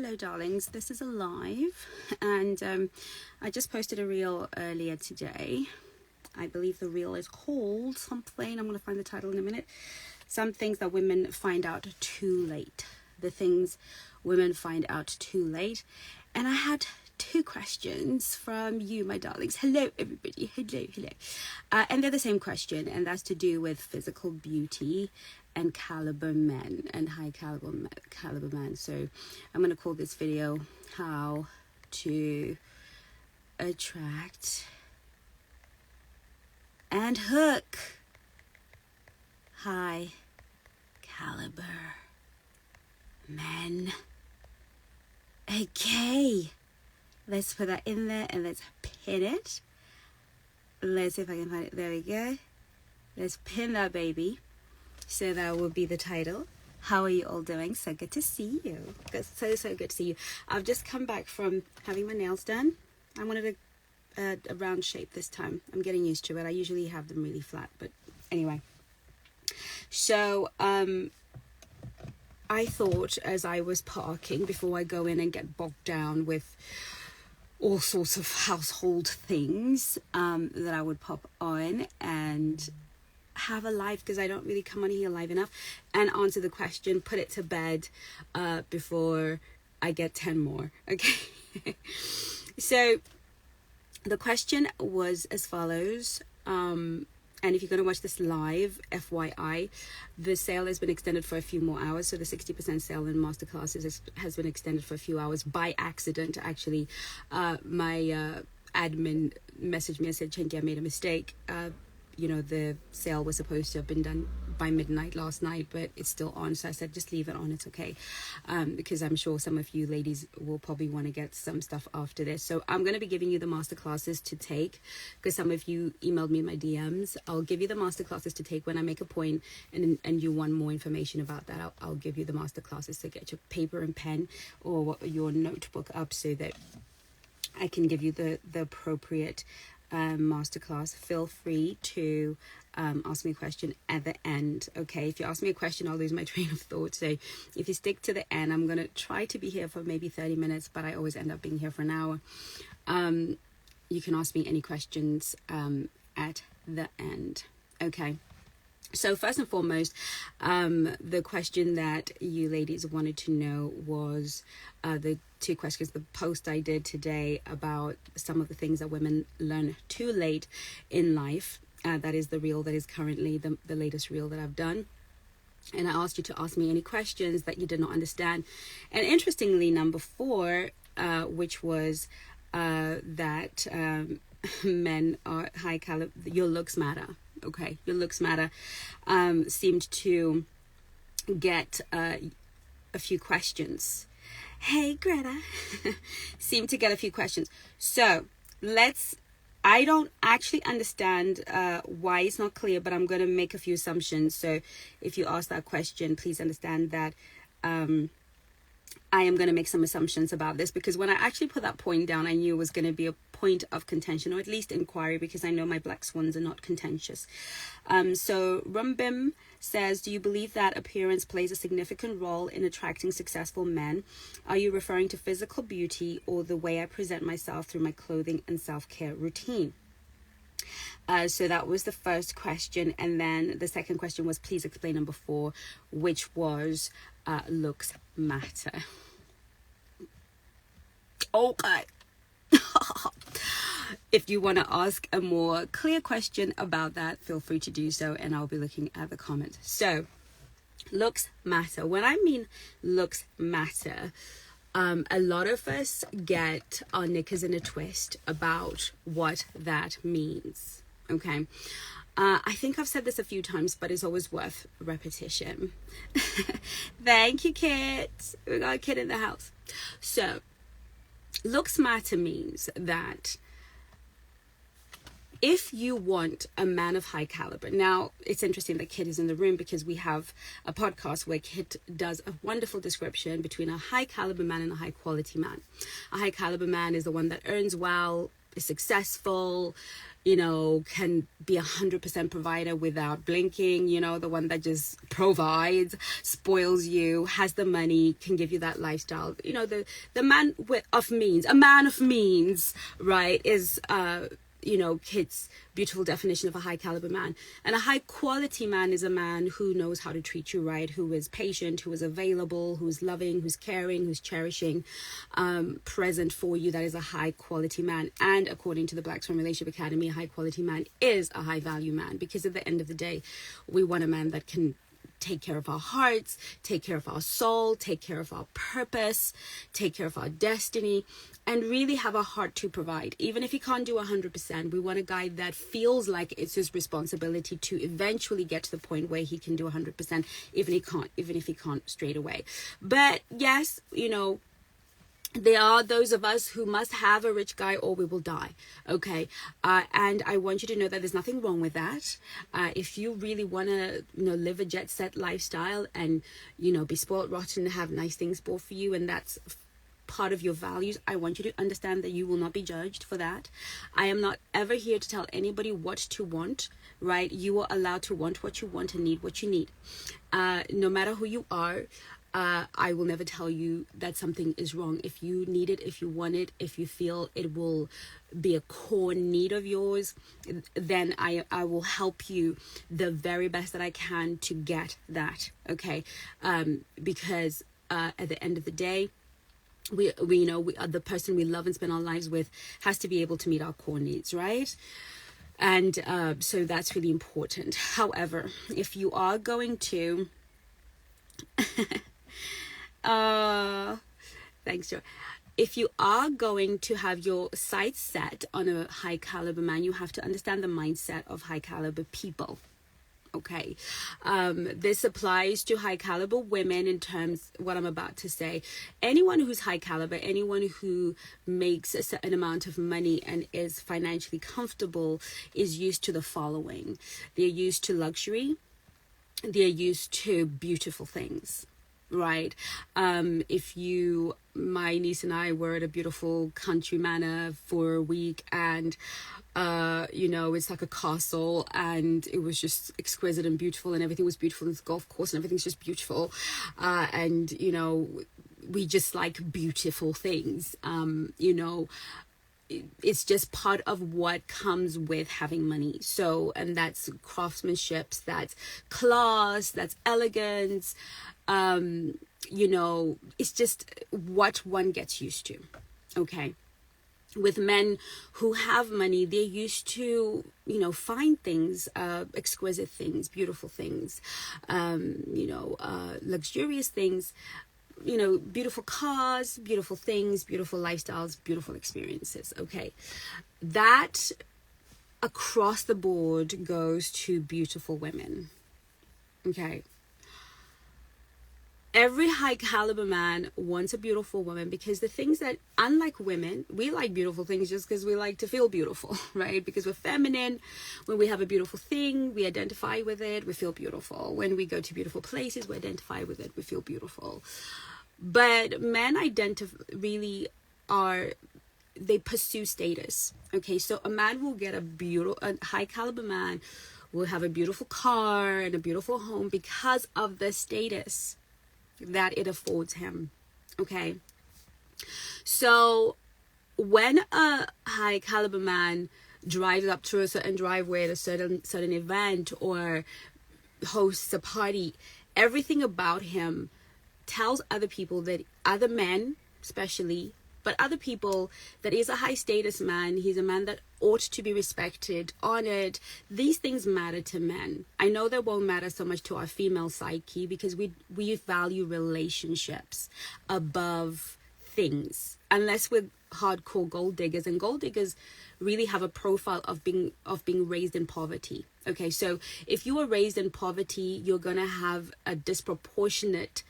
Hello darlings, this is a live, and I just posted a reel earlier today. I believe the reel is called something, I'm going to find the title in a minute. Some things that women find out too late. The things women find out too late. And I had two questions from you, my darlings. Hello everybody, hello. And they're the same question, and that's to do with physical beauty and caliber men and high caliber man. So I'm going to call this video how to attract and hook high caliber men. Okay, let's put that in there and let's pin it. Let's see if I can find it. There we go. Let's pin that baby. So that will be the title. How are you all doing? So good to see you. So good to see you. I've just come back from having my nails done. I wanted a round shape this time. I'm getting used to it. I usually have them really flat, but anyway. So I thought as I was parking, before I go in and get bogged down with all sorts of household things, that I would pop on and have a live, because I don't really come on here live enough, and answer the question, put it to bed before I get 10 more. Okay. So the question was as follows, and if you're going to watch this live, FYI, the sale has been extended for a few more hours. So the 60% sale in masterclasses has been extended for a few hours by accident. Actually, my admin messaged me and said, Chengi, I made a mistake. The sale was supposed to have been done by midnight last night, but it's still on. So I said, just leave it on. It's okay. Because I'm sure some of you ladies will probably want to get some stuff after this. So I'm going to be giving you the masterclasses to take, because some of you emailed me in my DMs. I'll give you the masterclasses to take when I make a point, and you want more information about that. I'll give you the masterclasses to get your paper and pen or your notebook up so that I can give you the appropriate masterclass. Feel free to ask me a question at the end. Okay, if you ask me a question, I'll lose my train of thought. So if you stick to the end, I'm going to try to be here for maybe 30 minutes, but I always end up being here for an hour. You can ask me any questions at the end. Okay. So first and foremost, the question that you ladies wanted to know was the two questions, the post I did today about some of the things that women learn too late in life. That is the reel that is currently the latest reel that I've done. And I asked you to ask me any questions that you did not understand. And interestingly, number 4, which was that men are high caliber, your looks matter. Okay, your looks matter, seemed to get a few questions. Hey, Greta. Seemed to get a few questions. So I don't actually understand why it's not clear, but I'm going to make a few assumptions. So if you ask that question, please understand that I am going to make some assumptions about this, because when I actually put that point down, I knew it was going to be a point of contention, or at least inquiry, because I know my black swans are not contentious. So Rumbim says, do you believe that appearance plays a significant role in attracting successful men? Are you referring to physical beauty or the way I present myself through my clothing and self-care routine? So that was the first question. And then the second question was, please explain number 4, which was looks matter. Okay. If you want to ask a more clear question about that, feel free to do so, and I'll be looking at the comments. So looks matter. When I mean looks matter, a lot of us get our knickers in a twist about what that means. Okay. I think I've said this a few times, but it's always worth repetition. Thank you, kids. We got a kid in the house. So, looks matter means that if you want a man of high caliber, now it's interesting that Kit is in the room, because we have a podcast where Kit does a wonderful description between a high caliber man and a high quality man. A high caliber man is the one that earns well, is successful, can be 100% provider without blinking, the one that just provides, spoils you, has the money, can give you that lifestyle. The man of means, a man of means, right, is Kit's beautiful definition of a high caliber man. And a high quality man is a man who knows how to treat you right, who is patient, who is available, who's loving, who's caring, who's cherishing, present for you. That is a high quality man. And according to the Black Swan Relationship Academy, a high quality man is a high value man, because at the end of the day, we want a man that can take care of our hearts, take care of our soul, take care of our purpose, take care of our destiny, and really have a heart to provide. Even if he can't do 100%, we want a guy that feels like it's his responsibility to eventually get to the point where he can do 100%, even if he can't straight away. But yes, there are those of us who must have a rich guy or we will die. Okay. And I want you to know that there's nothing wrong with that. If you really want to, live a jet set lifestyle and, be spoiled rotten and have nice things bought for you, and that's part of your values, I want you to understand that you will not be judged for that. I am not ever here to tell anybody what to want, right? You are allowed to want what you want and need what you need. No matter who you are, I will never tell you that something is wrong. If you need it, if you want it, if you feel it will be a core need of yours, then I will help you the very best that I can to get that. Okay. Because at the end of the day, we the person we love and spend our lives with has to be able to meet our core needs, right? And so that's really important. However, if you are going to thanks, Joe. If you are going to have your sights set on a high caliber man, you have to understand the mindset of high caliber people. Okay. This applies to high caliber women in terms what I'm about to say. Anyone who's high caliber, anyone who makes a certain amount of money and is financially comfortable is used to the following. They're used to luxury. They're used to beautiful things. Right. My niece and I were at a beautiful country manor for a week, and it's like a castle, and it was just exquisite and beautiful, and everything was beautiful. This golf course and everything's just beautiful, and we just like beautiful things. It's just part of what comes with having money. So, and that's craftsmanship, that's class, that's elegance. It's just what one gets used to. Okay. With men who have money, they're used to, fine things, exquisite things, beautiful things, luxurious things, beautiful cars, beautiful things, beautiful lifestyles, beautiful experiences. Okay. That across the board goes to beautiful women. Okay. Every high caliber man wants a beautiful woman, because the things that, unlike women, we like beautiful things just because we like to feel beautiful, right? Because we're feminine. When we have a beautiful thing, we identify with it, we feel beautiful. When we go to beautiful places, we identify with it, we feel beautiful. But men they pursue status. Okay, so a man will get a high caliber man will have a beautiful car and a beautiful home because of the status that it affords him. Okay, so when a high caliber man drives up to a certain driveway at a certain event or hosts a party, everything about him tells other people, that other men especially, but other people, that he's a high status man. He's a man that ought to be respected, honored. These things matter to men. I know they won't matter so much to our female psyche, because we value relationships above things, unless we're hardcore gold diggers, and gold diggers really have a profile of being raised in poverty. Okay, so if you were raised in poverty, you're gonna have a disproportionate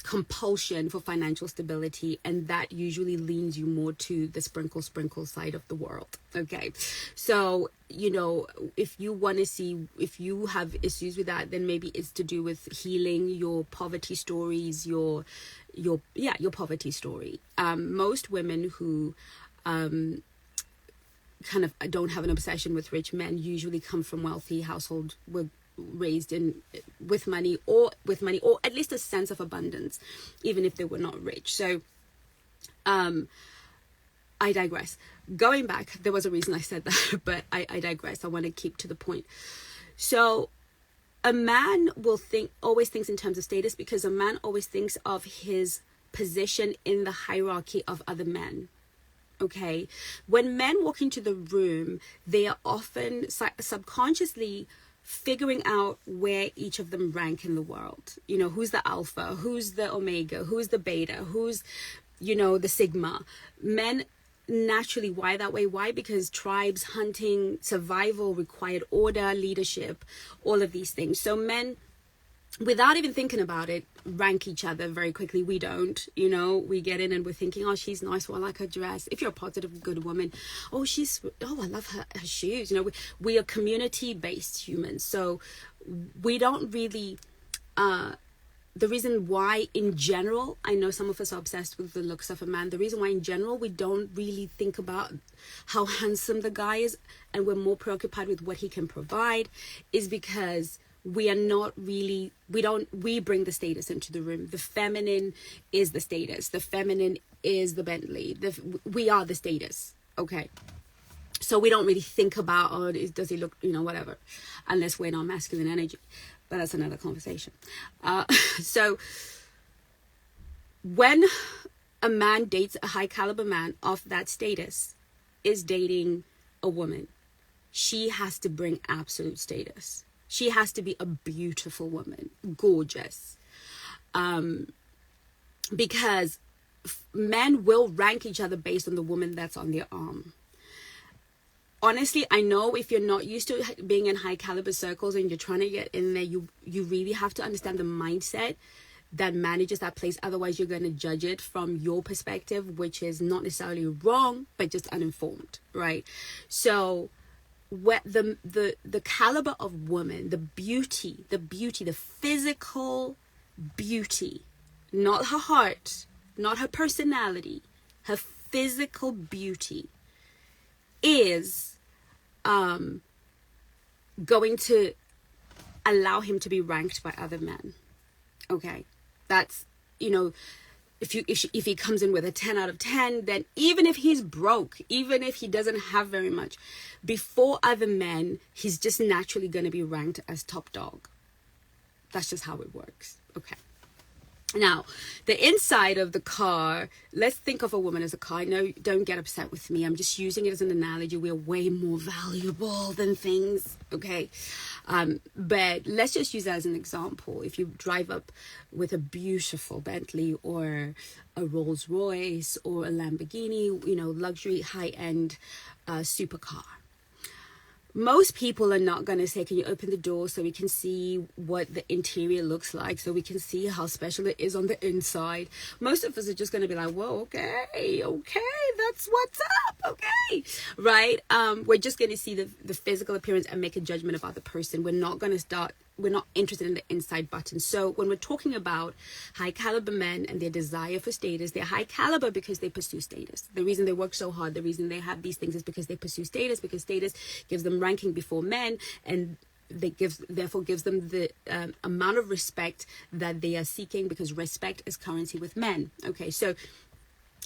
compulsion for financial stability, and that usually leans you more to the sprinkle side of the world. Okay, so if you have issues with that, then maybe it's to do with healing your poverty stories, your poverty story. Most women who kind of don't have an obsession with rich men usually come from wealthy households, were raised in with money, or at least a sense of abundance, even if they were not rich. So I digress. Going back, there was a reason I said that, but I digress. I want to keep to the point. So a man always thinks in terms of status, because a man always thinks of his position in the hierarchy of other men. Okay, when men walk into the room, they are often subconsciously figuring out where each of them rank in the world. You know, who's the alpha, who's the omega, who's the beta, who's, you know, the sigma. Men naturally wire that way. Why? Because tribes, hunting, survival required order, leadership, all of these things. So men, without even thinking about it, rank each other very quickly. We don't, you know, we get in and we're thinking, oh, she's nice, well, I like her dress. If you're a positive, good woman, oh, I love her shoes. You know, we are community-based humans. So we don't really, the reason why in general, I know some of us are obsessed with the looks of a man. The reason why in general we don't really think about how handsome the guy is, and we're more preoccupied with what he can provide, is because we are not really, we bring the status into the room. The feminine is the status. The feminine is the Bentley. We are the status. Okay. So we don't really think about, oh, does he look, you know, whatever, unless we're in our masculine energy. But that's another conversation. So when a man dates a high caliber man of that status, is dating a woman, she has to bring absolute status. She has to be a beautiful woman, gorgeous. Because men will rank each other based on the woman that's on their arm. Honestly, I know if you're not used to being in high caliber circles and you're trying to get in there, you really have to understand the mindset that manages that place. Otherwise, you're going to judge it from your perspective, which is not necessarily wrong, but just uninformed, right? So what the caliber of woman, the beauty, the physical beauty, not her heart, not her personality, her physical beauty is going to allow him to be ranked by other men. Okay, that's, you know, if he comes in with a 10 out of 10, then even if he's broke, even if he doesn't have very much, before other men, he's just naturally going to be ranked as top dog. That's just how it works. Okay. Now, the inside of the car, let's think of a woman as a car. No, don't get upset with me. I'm just using it as an analogy. We're way more valuable than things, okay? But let's just use that as an example. If you drive up with a beautiful Bentley or a Rolls Royce or a Lamborghini, you know, luxury, high-end supercar, most people are not going to say, can you open the door so we can see what the interior looks like, so we can see how special it is on the inside. Most of us are just going to be like, whoa, okay, that's what's up, okay, right? We're just going to see the physical appearance and make a judgment about the person. We're not interested in the inside button. So when we're talking about high caliber men and their desire for status, they're high caliber because they pursue status. The reason they work so hard, the reason they have these things is because they pursue status, because status gives them ranking before men, and therefore gives them the amount of respect that they are seeking, because respect is currency with men. Okay, so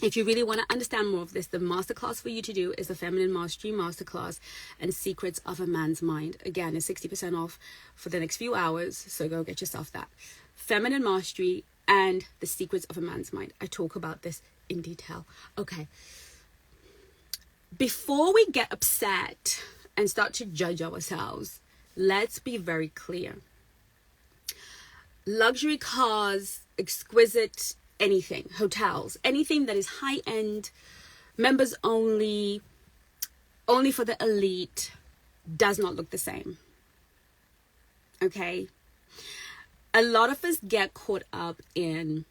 if you really want to understand more of this, the masterclass for you to do is the Feminine Mastery Masterclass and Secrets of a Man's Mind. Again, it's 60% off for the next few hours, so go get yourself that. Feminine Mastery and the Secrets of a Man's Mind. I talk about this in detail. Okay. Before we get upset and start to judge ourselves, let's be very clear. Luxury cars, exquisite anything, hotels, anything that is high-end, members only for the elite, does not look the same. Okay? A lot of us get caught up in,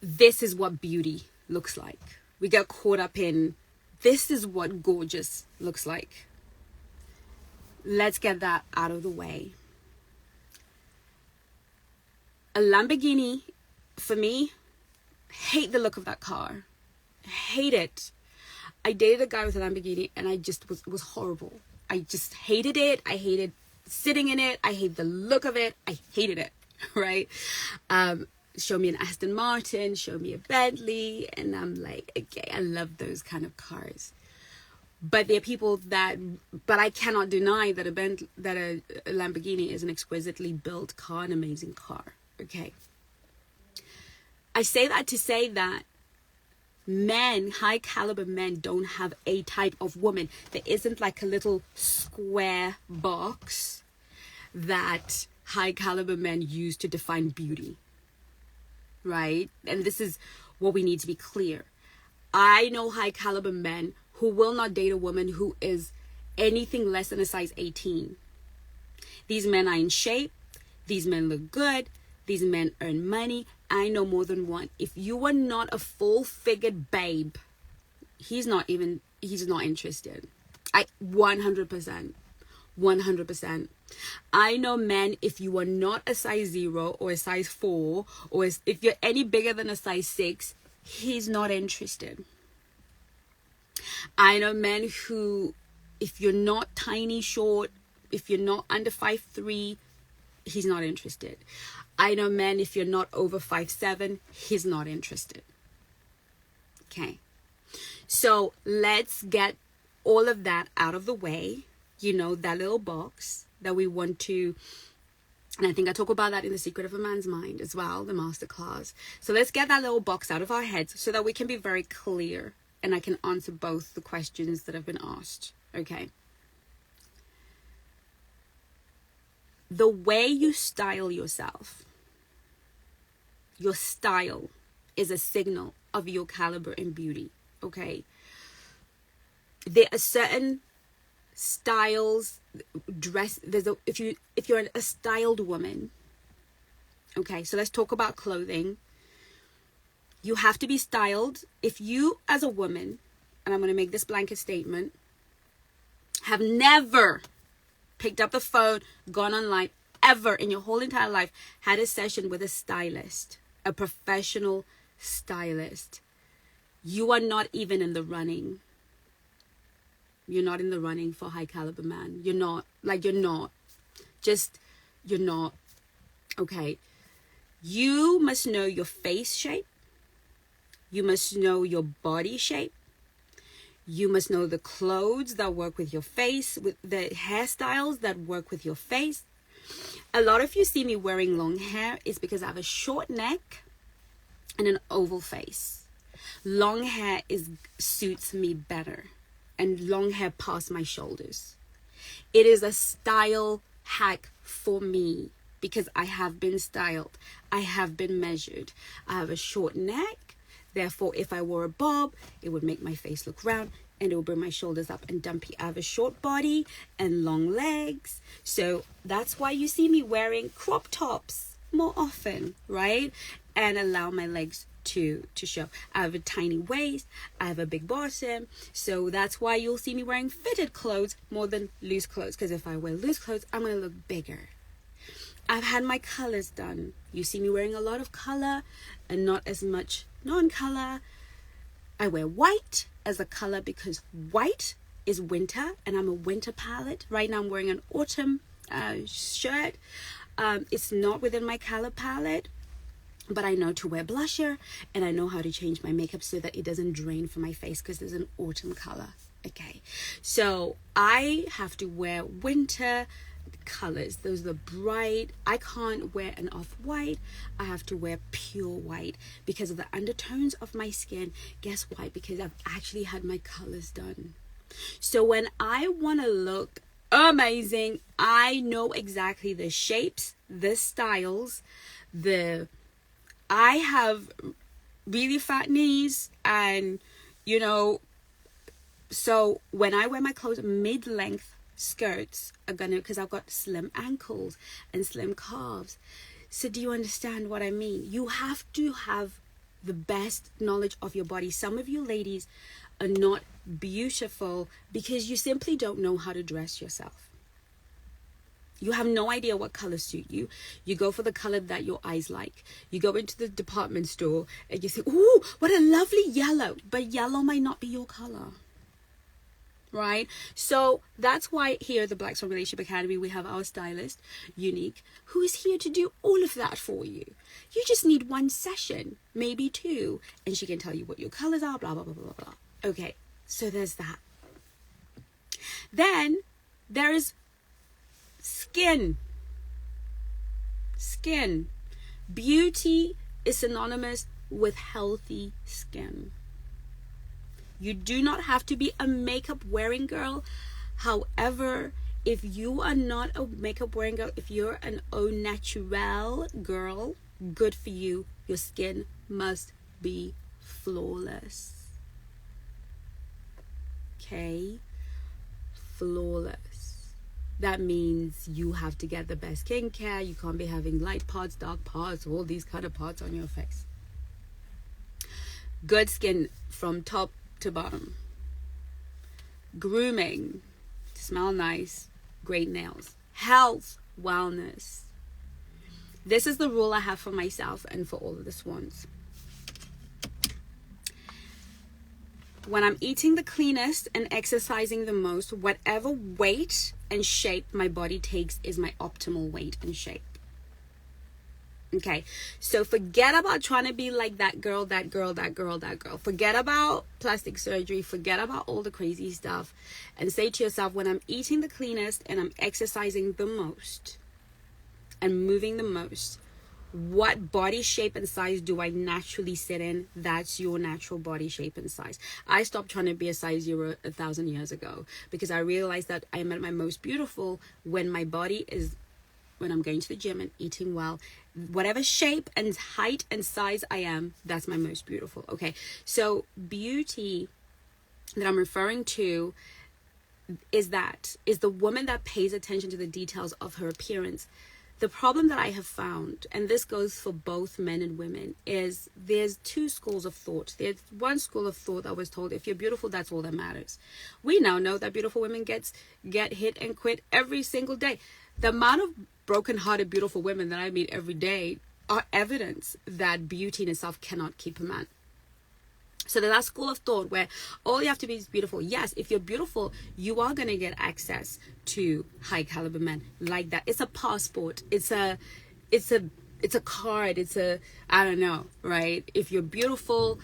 this is what beauty looks like. We get caught up in, this is what gorgeous looks like. Let's get that out of the way. A Lamborghini, for me, hate the look of that car. Hate it. I dated a guy with a Lamborghini, and I just was horrible. I just hated it. I hated sitting in it. I hate the look of it. I hated it, right? Show me an Aston Martin, show me a Bentley, and I'm like, okay, I love those kind of cars. But there are people but I cannot deny that a Lamborghini is an exquisitely built car, an amazing car. Okay. I say that to say that men, high caliber men, don't have a type of woman. There isn't like a little square box that high caliber men use to define beauty. Right? And this is what we need to be clear. I know high caliber men who will not date a woman who is anything less than a size 18. These men are in shape. These men look good. These men earn money. I know more than one. If you are not a full-figured babe, he's not interested. 100%. I know men, if you are not a size 0 or a size 4, or if you're any bigger than a size 6, he's not interested. I know men who, if you're not tiny short, if you're not under 5'3", he's not interested. I know men, if you're not over 5'7", he's not interested. Okay. So let's get all of that out of the way. That little box that we want to, and I think I talk about that in The Secret of a Man's Mind as well, the masterclass. So let's get that little box out of our heads so that we can be very clear and I can answer both the questions that have been asked. Okay. The way you style yourself, your style is a signal of your caliber and beauty. Okay. There are certain styles, if you're a styled woman, okay, so let's talk about clothing. You have to be styled. If you as a woman, and I'm going to make this blanket statement, have never picked up the phone, gone online, ever in your whole entire life, had a session with a stylist, a professional stylist, you are not even in the running. You're not in the running for high caliber man. You're not. Okay. You must know your face shape. You must know your body shape. You must know the clothes that work with your face, with the hairstyles that work with your face. A lot of you see me wearing long hair is because I have a short neck and an oval face. Long hair suits me better. And long hair past my shoulders. It is a style hack for me because I have been styled. I have been measured. I have a short neck. Therefore, if I wore a bob, it would make my face look round and it would bring my shoulders up and dumpy. I have a short body and long legs. So that's why you see me wearing crop tops more often, right? And allow my legs to show. I have a tiny waist. I have a big bottom. So that's why you'll see me wearing fitted clothes more than loose clothes. Because if I wear loose clothes, I'm going to look bigger. I've had my colors done. You see me wearing a lot of color and not as much non-color. I wear white as a color because white is winter and I'm a winter palette. Right now I'm wearing an autumn shirt. It's not within my color palette. But I know to wear blusher and I know how to change my makeup so that it doesn't drain from my face because there's an autumn color. Okay. So I have to wear winter colors. Those are bright. I can't wear an off-white. I have to wear pure white because of the undertones of my skin. Guess why? Because I've actually had my colors done. So when I want to look amazing, I know exactly the shapes, the styles, I have really fat knees and, so when I wear my clothes, mid-length skirts are because I've got slim ankles and slim calves. So do you understand what I mean? You have to have the best knowledge of your body. Some of you ladies are not beautiful because you simply don't know how to dress yourself. You have no idea what colors suit you. You go for the color that your eyes like. You go into the department store and you think, ooh, what a lovely yellow. But yellow might not be your color. right? So that's why here at the Black Swan Relationship Academy, we have our stylist, Unique, who is here to do all of that for you. You just need one session, maybe two, and she can tell you what your colors are, blah, blah, blah, blah, blah. Okay, so there's that. Then there is skin. Skin. Beauty is synonymous with healthy skin. You do not have to be a makeup wearing girl. However, if you are not a makeup wearing girl, if you're an au naturel girl, good for you. Your skin must be flawless. Okay? Flawless. That means you have to get the best skincare. You can't be having light parts, dark parts, all these kind of parts on your face. Good skin from top to bottom. Grooming, smell nice, great nails. Health, wellness. This is the rule I have for myself and for all of the swans. When I'm eating the cleanest and exercising the most, whatever weight and shape my body takes is my optimal weight and shape. Okay, so forget about trying to be like that girl. Forget about plastic surgery. Forget about all the crazy stuff. And say to yourself, when I'm eating the cleanest and I'm exercising the most and moving the most, what body shape and size do I naturally sit in? That's your natural body shape and size. I stopped trying to be a size 0 1,000 years ago because I realized that I'm at my most beautiful when my body is, when I'm going to the gym and eating well. Whatever shape and height and size I am, that's my most beautiful. Okay, so beauty that I'm referring to is the woman that pays attention to the details of her appearance. The problem that I have found, and this goes for both men and women, is there's two schools of thought. There's one school of thought that was told, if you're beautiful, that's all that matters. We now know that beautiful women get hit and quit every single day. The amount of broken-hearted, beautiful women that I meet every day are evidence that beauty in itself cannot keep a man. So there's that school of thought where all you have to be is beautiful. Yes, if you're beautiful, you are going to get access to high-caliber men like that. It's a passport. It's a card. It's a, I don't know, right? If you're beautiful,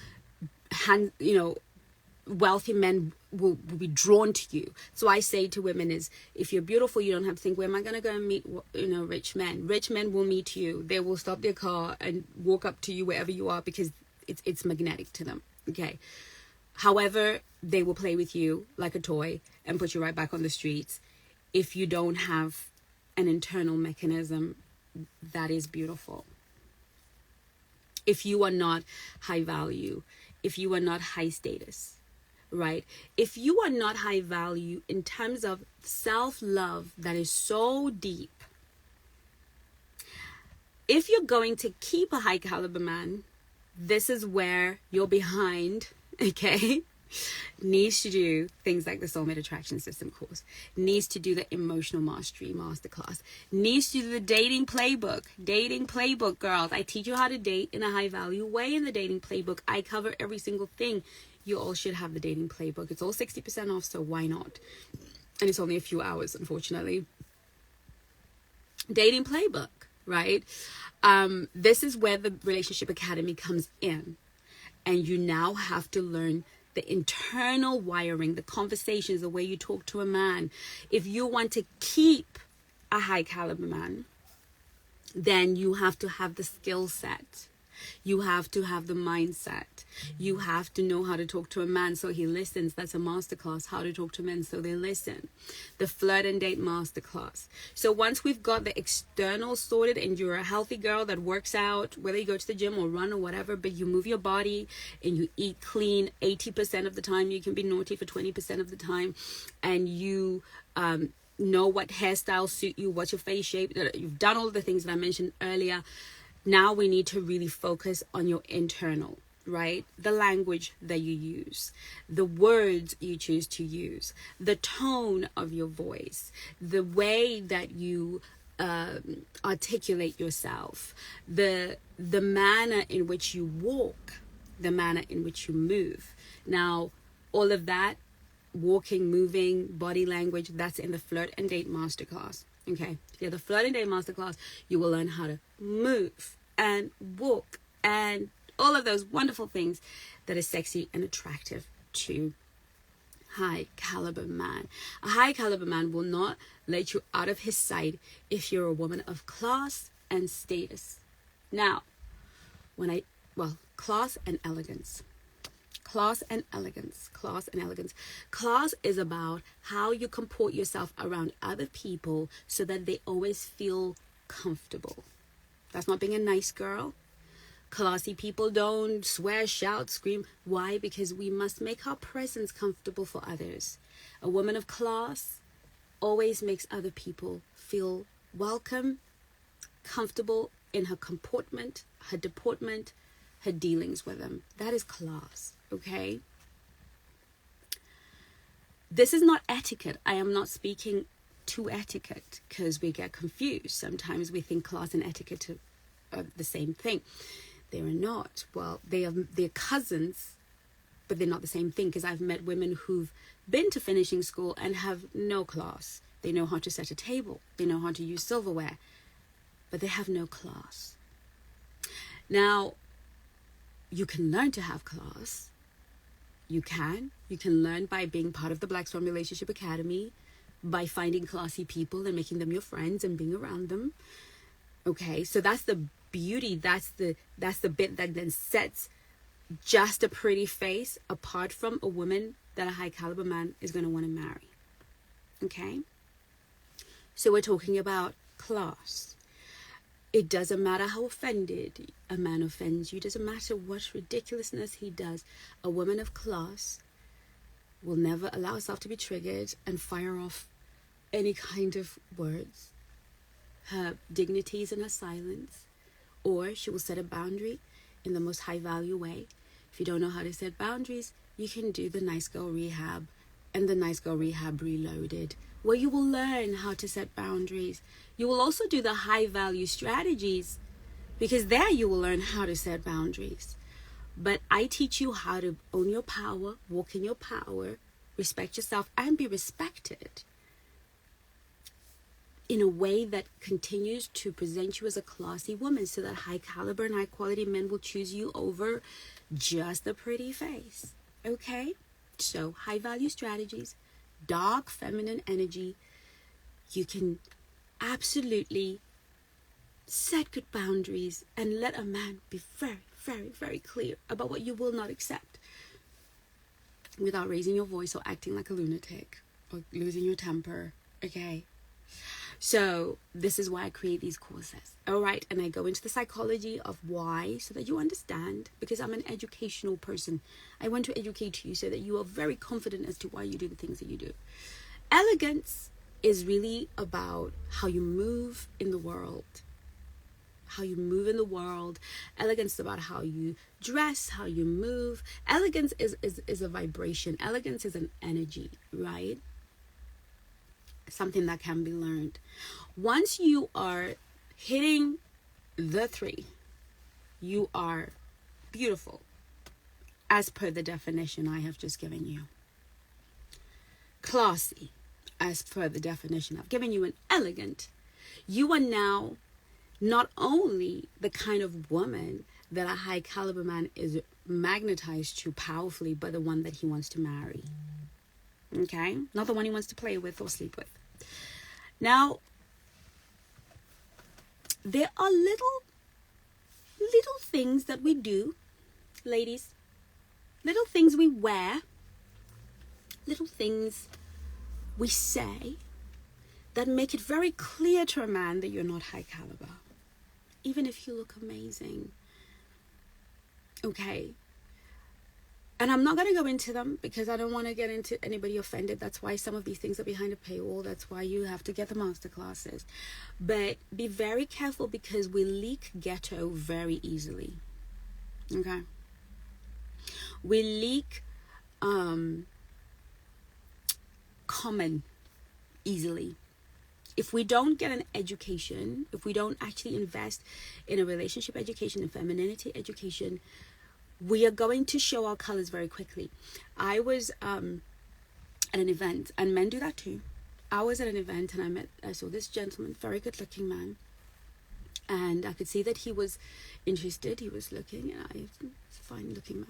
wealthy men will be drawn to you. So I say to women is, if you're beautiful, you don't have to think, where am I going to go and meet, rich men? Rich men will meet you. They will stop their car and walk up to you wherever you are because it's magnetic to them. Okay. However, they will play with you like a toy and put you right back on the streets if you don't have an internal mechanism that is beautiful. If you are not high value, if you are not high status, right? If you are not high value in terms of self-love that is so deep, if you're going to keep a high caliber man, this is where you're behind, okay? Needs to do things like the Soulmate Attraction System course, needs to do the Emotional Mastery Masterclass, needs to do the dating playbook, girls. I teach you how to date in a high value way in the dating playbook. I cover every single thing. You all should have the dating playbook. It's all 60% off, so why not? And it's only a few hours, unfortunately. Dating playbook, right? This is where the Relationship Academy comes in. And you now have to learn the internal wiring, the conversations, the way you talk to a man. If you want to keep a high caliber man, then you have to have the skill set. You have to have the mindset. You have to know how to talk to a man so he listens. That's a masterclass, how to talk to men so they listen. The flirt and date masterclass. So once we've got the external sorted and you're a healthy girl that works out, whether you go to the gym or run or whatever, but you move your body and you eat clean 80% of the time, you can be naughty for 20% of the time, and you know what hairstyles suit you, what's your face shape, you've done all the things that I mentioned earlier. Now we need to really focus on your internal, right? The language that you use, the words you choose to use, the tone of your voice, the way that you articulate yourself, the manner in which you walk, the manner in which you move. Now, all of that walking, moving, body language, that's in the Flirt and Date Masterclass. Okay, yeah, the Flirt and Date Masterclass, you will learn how to move and walk and all of those wonderful things that is sexy and attractive to high-caliber man. A high-caliber man will not let you out of his sight if you're a woman of class and status. Now, class and elegance. Class and elegance. Class and elegance. Class is about how you comport yourself around other people so that they always feel comfortable. That's not being a nice girl. Classy people don't swear, shout, scream. Why? Because we must make our presence comfortable for others. A woman of class always makes other people feel welcome, comfortable in her comportment, her deportment, her dealings with them. That is class, okay? This is not etiquette. I am not speaking to etiquette because we get confused. Sometimes we think class and etiquette are the same thing. They are not. Well, they're cousins, but they're not the same thing, because I've met women who've been to finishing school and have no class. They know how to set a table. They know how to use silverware, but they have no class. Now, you can learn to have class. You can learn by being part of the Black Swan Relationship Academy, by finding classy people and making them your friends and being around them. Okay, so that's the beauty. That's the bit that then sets just a pretty face apart from a woman that a high-caliber man is going to want to marry. Okay, so we're talking about class. It doesn't matter how offended a man offends you. It doesn't matter what ridiculousness he does. A woman of class will never allow herself to be triggered and fire off any kind of words. Her dignity is in her silence, or she will set a boundary in the most high-value way. If you don't know how to set boundaries, you can do the Nice Girl Rehab and the Nice Girl Rehab Reloaded, where you will learn how to set boundaries. You will also do the high-value strategies, because there you will learn how to set boundaries. But I teach you how to own your power, walk in your power, respect yourself, and be respected in a way that continues to present you as a classy woman, so that high-caliber and high-quality men will choose you over just a pretty face. Okay? So, high-value strategies, dark feminine energy. You can absolutely set good boundaries and let a man be very, very, very clear about what you will not accept, without raising your voice or acting like a lunatic or losing your temper. Okay? So this is why I create these courses. All right. And I go into the psychology of why, so that you understand, because I'm an educational person. I want to educate you so that you are very confident as to why you do the things that you do. Elegance is really about how you move in the world. How you move in the world. Elegance is about how you dress, how you move. Elegance is a vibration. Elegance is an energy, right? Something that can be learned. Once you are hitting the 3, you are beautiful, as per the definition I have just given you. Classy, as per the definition I've given you, and elegant. You are now not only the kind of woman that a high-caliber man is magnetized to powerfully, but the one that he wants to marry. Okay? Not the one he wants to play with or sleep with. Now, there are little things that we do, ladies. Little things we wear. Little things we say that make it very clear to a man that you're not high caliber. Even if you look amazing. Okay? And I'm not going to go into them because I don't want to get into anybody offended. That's why some of these things are behind a paywall. That's why you have to get the masterclasses. But be very careful, because we leak ghetto very easily. Okay? We leak common easily. If we don't get an education, if we don't actually invest in a relationship education and femininity education, we are going to show our colors very quickly. I was at an event, and men do that too. I was at an event and I saw this gentleman, very good looking man, and I could see that he was interested. He was looking, and I, fine looking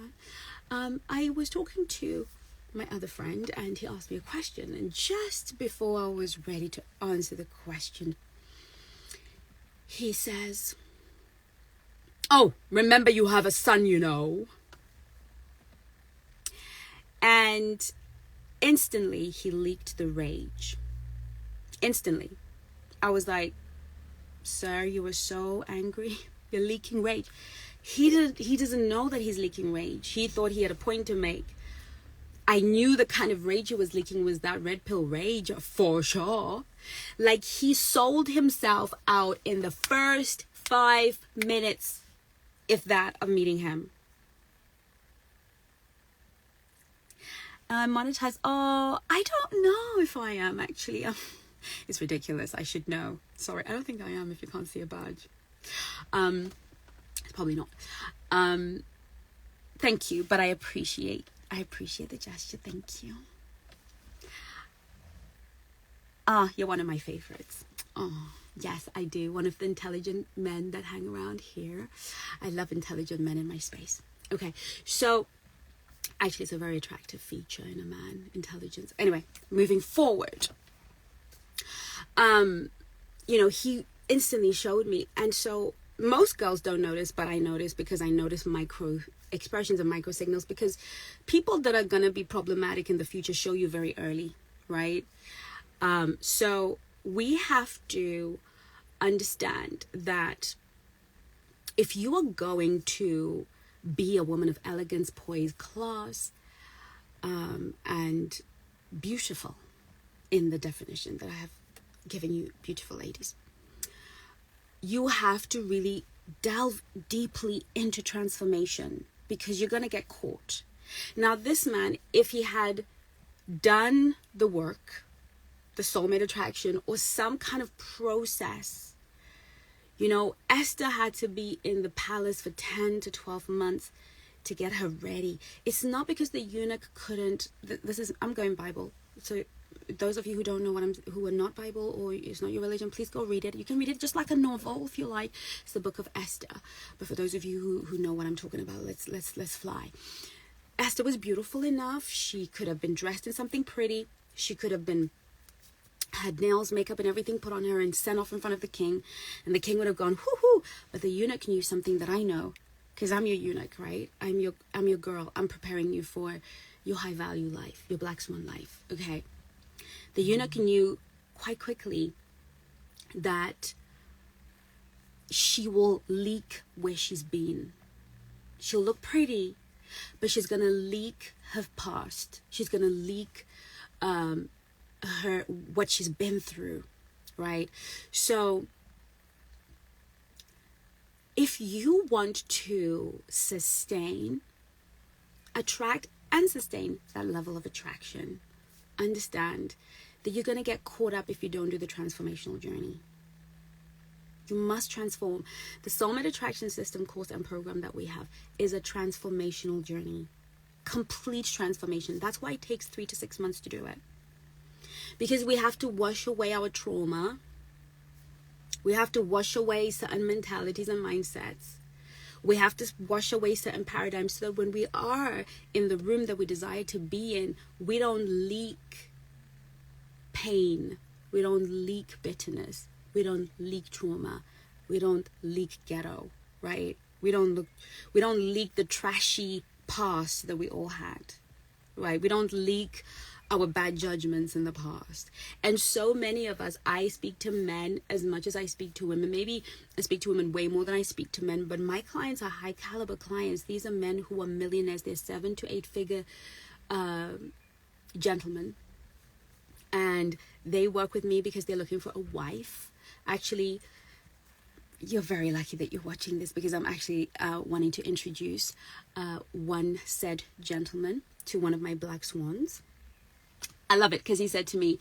man. I was talking to my other friend, and he asked me a question, and just before I was ready to answer the question, he says, "Oh, remember you have a son, you know." And instantly he leaked the rage. Instantly. I was like, "Sir, you were so angry. You're leaking rage." He doesn't know that he's leaking rage. He thought he had a point to make. I knew the kind of rage he was leaking was that red pill rage, for sure. Like, he sold himself out in the first 5 minutes, if that, of meeting him. Monetized. Oh, I don't know if I am, actually. It's ridiculous. I should know. Sorry, I don't think I am if you can't see a badge. It's probably not. Thank you, but I appreciate the gesture. Thank you. You're one of my favorites. Oh, yes, I do. One of the intelligent men that hang around here. I love intelligent men in my space. Okay, so actually it's a very attractive feature in a man, intelligence. Anyway, moving forward. He instantly showed me, and so most girls don't notice, but I notice because I notice micro expressions and micro signals, because people that are going to be problematic in the future show you very early, right? So we have to understand that if you are going to be a woman of elegance, poise, class, and beautiful, in the definition that I have given you, beautiful ladies, you have to really delve deeply into transformation, because you're going to get caught. Now, this man, if he had done the work, the soulmate attraction, or some kind of process, Esther had to be in the palace for 10 to 12 months to get her ready. It's not because the eunuch couldn't. I'm going Bible, so those of you who don't know who are not Bible, or it's not your religion, please go read it. You can read it just like a novel if you like. It's the book of Esther. But for those of you who know what I'm talking about, let's fly. Esther was beautiful enough. She could have been dressed in something pretty. She could have had nails, makeup, and everything put on her and sent off in front of the king, and the king would have gone hoo-hoo. But the eunuch knew something that I know, because I'm your eunuch, right? I'm your girl. I'm preparing you for your high value life, your black swan life. Okay. The eunuch knew quite quickly that she will leak where she's been. She'll look pretty, but she's going to leak her past. She's going to leak what she's been through, right? So if you want to attract and sustain that level of attraction, understand that you're going to get caught up if you don't do the transformational journey. You must transform. The Soulmate Attraction System course and program that we have is a transformational journey. Complete transformation. That's why it takes 3 to 6 months to do it. Because we have to wash away our trauma. We have to wash away certain mentalities and mindsets. We have to wash away certain paradigms so that when we are in the room that we desire to be in, we don't leak pain. We don't leak bitterness. We don't leak trauma. We don't leak ghetto, right? We don't leak the trashy past that we all had, right? We don't leak our bad judgments in the past. And so many of us, I speak to men as much as I speak to women. Maybe I speak to women way more than I speak to men, but my clients are high caliber clients. These are men who are millionaires. They're 7 to 8 figure gentlemen. And they work with me because they're looking for a wife. Actually, you're very lucky that you're watching this, because I'm actually wanting to introduce one said gentleman to one of my black swans. I love it because he said to me,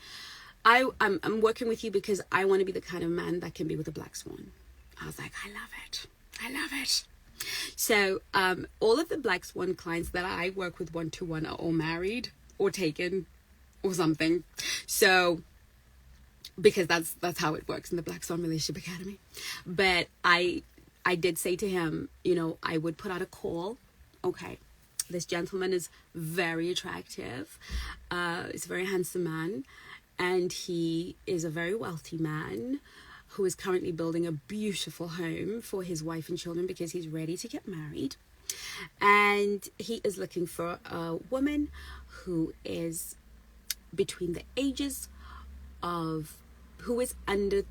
I'm working with you because I want to be the kind of man that can be with a black swan. I was like, I love it. I love it. So all of the black swan clients that I work with one-to-one are all married or taken, or something. So, because that's how it works in the Black Swan Relationship Academy. But I did say to him, you know, I would put out a call. Okay, this gentleman is very attractive. He's a very handsome man, and he is a very wealthy man who is currently building a beautiful home for his wife and children because he's ready to get married. And he is looking for a woman who is between the ages of, who is under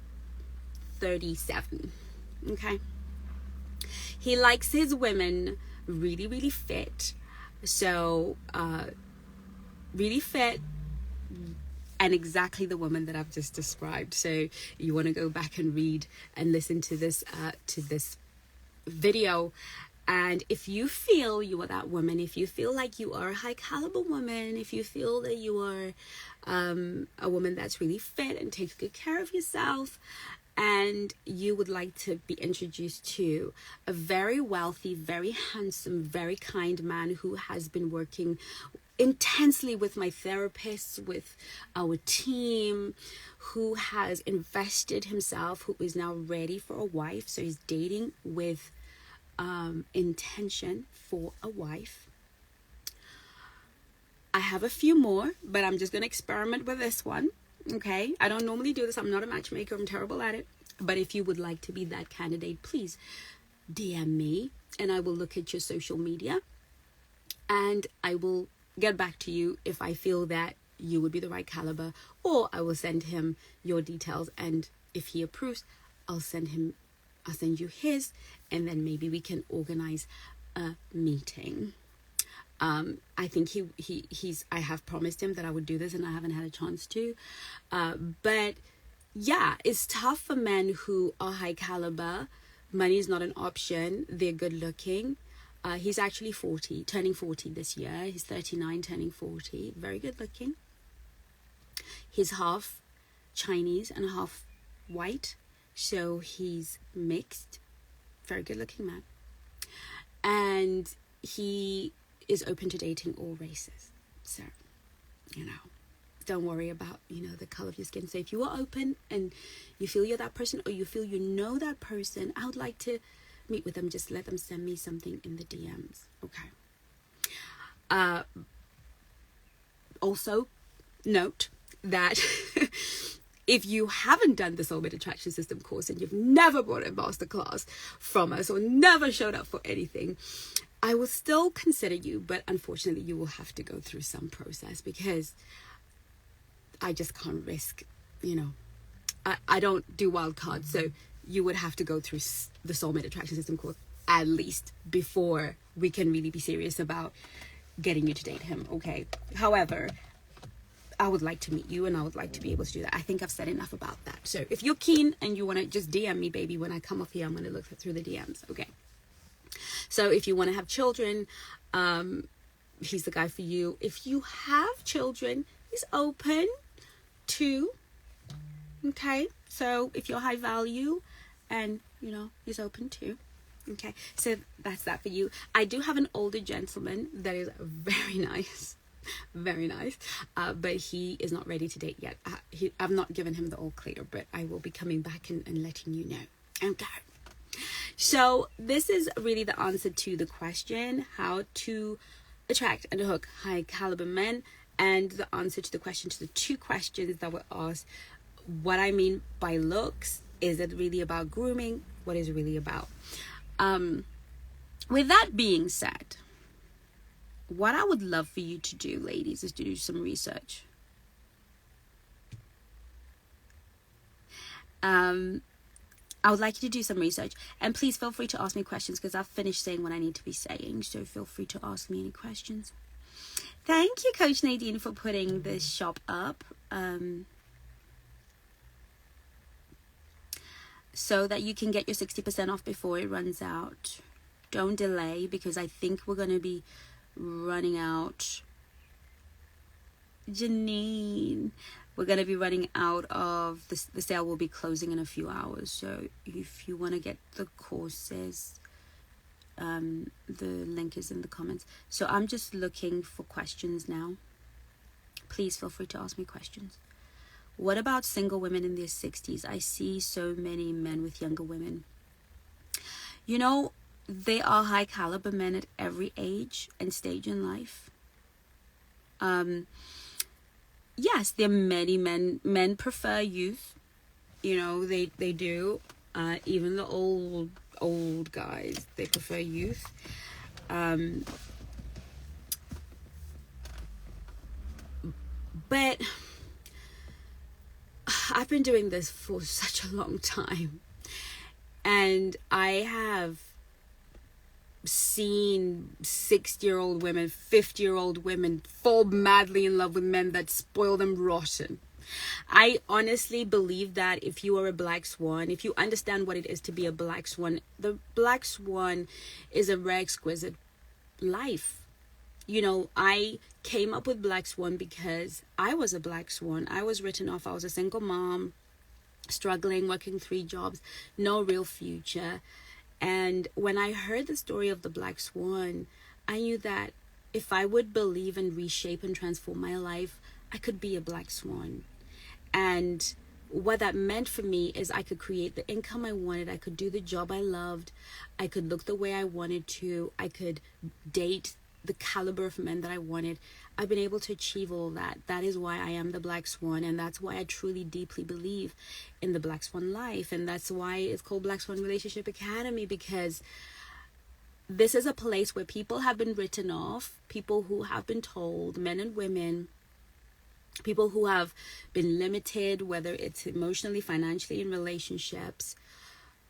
37. Okay. He likes his women really, really fit. So, really fit, and exactly the woman that I've just described. So you want to go back and read and listen to this video. And if you feel you are that woman, if you feel like you are a high caliber woman, if you feel that you are a woman that's really fit and takes good care of yourself, and you would like to be introduced to a very wealthy, very handsome, very kind man who has been working intensely with my therapists, with our team, who has invested himself, who is now ready for a wife. So he's dating with intention for a wife. I have a few more, but I'm just going to experiment with this one. Okay, I don't normally do this. I'm not a matchmaker. I'm terrible at it. But if you would like to be that candidate, please DM me and I will look at your social media and I will get back to you if I feel that you would be the right caliber, or I will send him your details, and if he approves, I'll send you his, and then maybe we can organize a meeting. I think he's I have promised him that I would do this and I haven't had a chance to, but yeah, it's tough for men who are high caliber. Money is not an option. They're good looking. He's actually 40, turning 40 this year. He's 39, turning 40. Very good looking. He's half Chinese and half white, so he's mixed. Very good looking man. And he is open to dating all races. So, you know, don't worry about, you know, the color of your skin. So if you are open and you feel you're that person, or you feel you know that person, I would like to meet with them. Just let them send me something in the DMs. Okay. Also note that if you haven't done the Soulmate Attraction System course and you've never bought a masterclass from us or never showed up for anything, I will still consider you, but unfortunately you will have to go through some process because I just can't risk, you know, I don't do wild cards. So you would have to go through the Soulmate Attraction System course at least before we can really be serious about getting you to date him. Okay. However, I would like to meet you and I would like to be able to do that. I think I've said enough about that. So if you're keen and you want to just DM me, baby, when I come off here, I'm going to look through the DMs. Okay. So if you want to have children, he's the guy for you. If you have children, he's open to. Okay. So if you're high value and, you know, he's open to. Okay. So that's that for you. I do have an older gentleman that is very nice. Very nice, but he is not ready to date yet. I've not given him the all clear, but I will be coming back and letting you know. Okay, so this is really the answer to the question how to attract and hook high caliber men, and the answer to the question, to the two questions that were asked. What I mean by looks, is it really about grooming? What is it really about? With that being said, what I would love for you to do, ladies, is to do some research. I would like you to do some research. And please feel free to ask me questions because I've finished saying what I need to be saying. So feel free to ask me any questions. Thank you, Coach Nadine, for putting this shop up. So that you can get your 60% off before it runs out. Don't delay because I think we're going to be running out. Janine, we're going to be running out of the sale will be closing in a few hours. So if you want to get the courses, the link is in the comments. So I'm just looking for questions now. please feel free to ask me questions. What about single women in their 60s? I see so many men with younger women. You know, there are high caliber men at every age and stage in life. Yes, there are many men prefer youth. You know, they do. Even the old guys, they prefer youth. But I've been doing this for such a long time, and I have seen 60-year-old women, 50-year-old women fall madly in love with men that spoil them rotten. I honestly believe that if you are a black swan, if you understand what it is to be a black swan, the black swan is a rare, exquisite life. You know, I came up with Black Swan because I was a black swan. I was written off. I was a single mom, struggling, working 3 jobs, no real future. And when I heard the story of the Black Swan, I knew that if I would believe and reshape and transform my life, I could be a black swan. And what that meant for me is I could create the income I wanted. I could do the job I loved. I could look the way I wanted to. I could date the caliber of men that I wanted. I've been able to achieve all that. That is why I am the black swan, and that's why I truly deeply believe in the black swan life. And that's why it's called Black Swan Relationship Academy, because this is a place where people have been written off, people who have been told, men and women, people who have been limited, whether it's emotionally, financially, in relationships.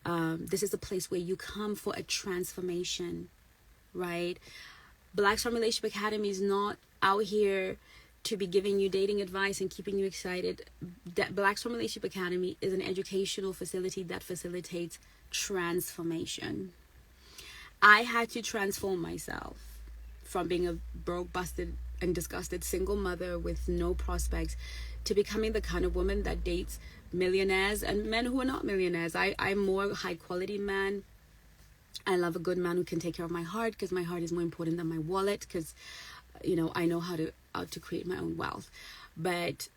This is a place where you come for a transformation, right? Black Swan Relationship Academy is not out here to be giving you dating advice and keeping you excited. Black Swan Relationship Academy is an educational facility that facilitates transformation. I had to transform myself from being a broke, busted, and disgusted single mother with no prospects to becoming the kind of woman that dates millionaires and men who are not millionaires. I'm more high quality man. I love a good man who can take care of my heart, because my heart is more important than my wallet, because, you know, I know how to create my own wealth. But,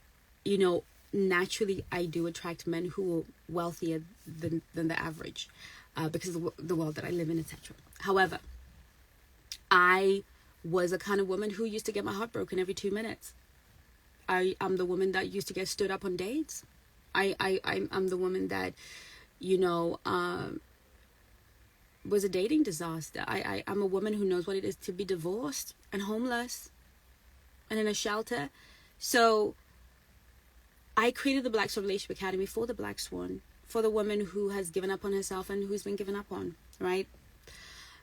you know, naturally I do attract men who are wealthier than the average, because of the world that I live in, etc. However, I was a kind of woman who used to get my heart broken every 2 minutes. I'm the woman that used to get stood up on dates. I'm the woman that, you know, was a dating disaster. I'm a woman who knows what it is to be divorced and homeless and in a shelter. So I created the Black Swan Relationship Academy for the Black Swan, for the woman who has given up on herself and who's been given up on, right?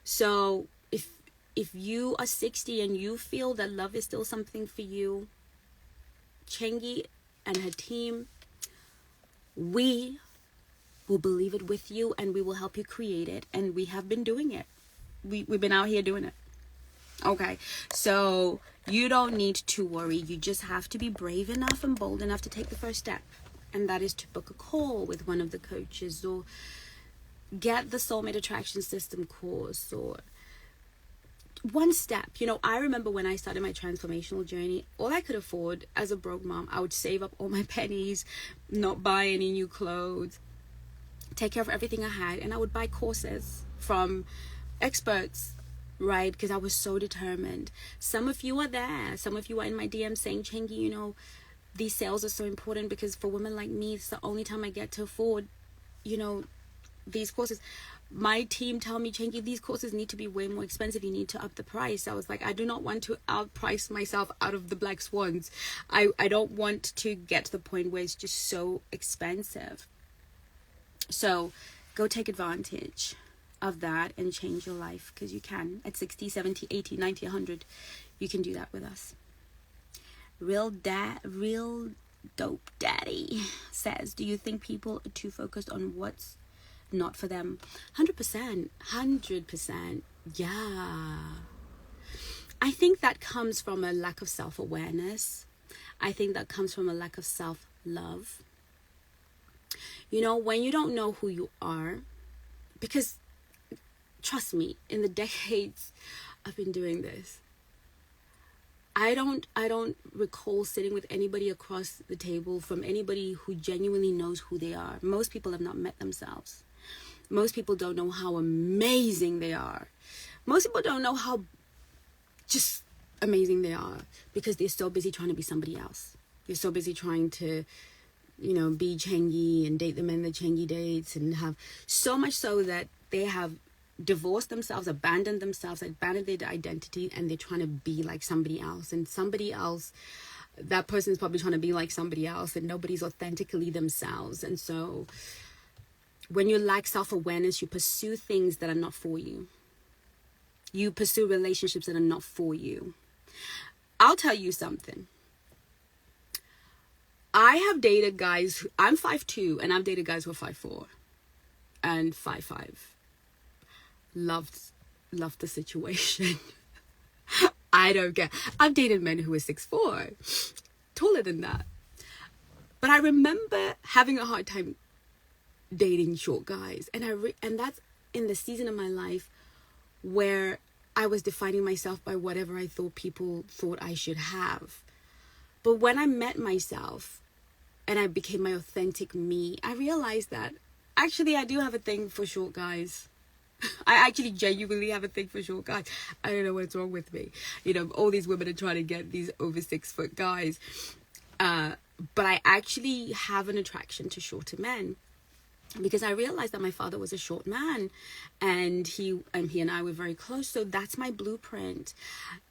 So if you are 60 and you feel that love is still something for you, Chengi and her team, we will believe it with you, and we will help you create it. And we have been doing it. We've been out here doing it. Okay, so you don't need to worry. You just have to be brave enough and bold enough to take the first step, and that is to book a call with one of the coaches, or get the Soulmate Attraction System course, or one step. You know, I remember when I started my transformational journey, all I could afford as a broke mom, I would save up all my pennies, not buy any new clothes, take care of everything I had, and I would buy courses from experts, right? Because I was so determined. Some of you are there. Some of you are in my DM saying, Chengi, you know, these sales are so important because for women like me, it's the only time I get to afford, you know, these courses. My team tell me, Chengi, these courses need to be way more expensive. You need to up the price. I was like, I do not want to outprice myself out of the black swans. I don't want to get to the point where it's just so expensive. So go take advantage of that and change your life, because you can. At 60, 70, 80, 90, 100, you can do that with us. Real Dope Daddy says, do you think people are too focused on what's not for them? 100%. Yeah. I think that comes from a lack of self-awareness. I think that comes from a lack of self-love. You know, when you don't know who you are, because trust me, in the decades I've been doing this, I don't recall sitting with anybody across the table from anybody who genuinely knows who they are. Most people have not met themselves. Most people don't know how amazing they are. Most people don't know how just amazing they are because they're so busy trying to be somebody else. They're so busy trying to, be Chengi and date the men that Chengi dates, and have so much so that they have divorced themselves, abandoned themselves, abandoned their identity, and they're trying to be like somebody else. And somebody else, that person is probably trying to be like somebody else, and nobody's authentically themselves. And so when you lack self-awareness, you pursue things that are not for you. You pursue relationships that are not for you. I'll tell you something. I have dated guys, I'm 5'2", and I've dated guys who are 5'4" and 5'5". Loved the situation. I don't care. I've dated men who were 6'4", taller than that. But I remember having a hard time dating short guys, and that's in the season of my life where I was defining myself by whatever I thought people thought I should have. But when I met myself and I became my authentic me, I realized that actually I do have a thing for short guys. I actually genuinely have a thing for short guys. I don't know what's wrong with me. All these women are trying to get these over 6 foot guys. But I actually have an attraction to shorter men. Because I realized that my father was a short man, and he and I were very close. So that's my blueprint.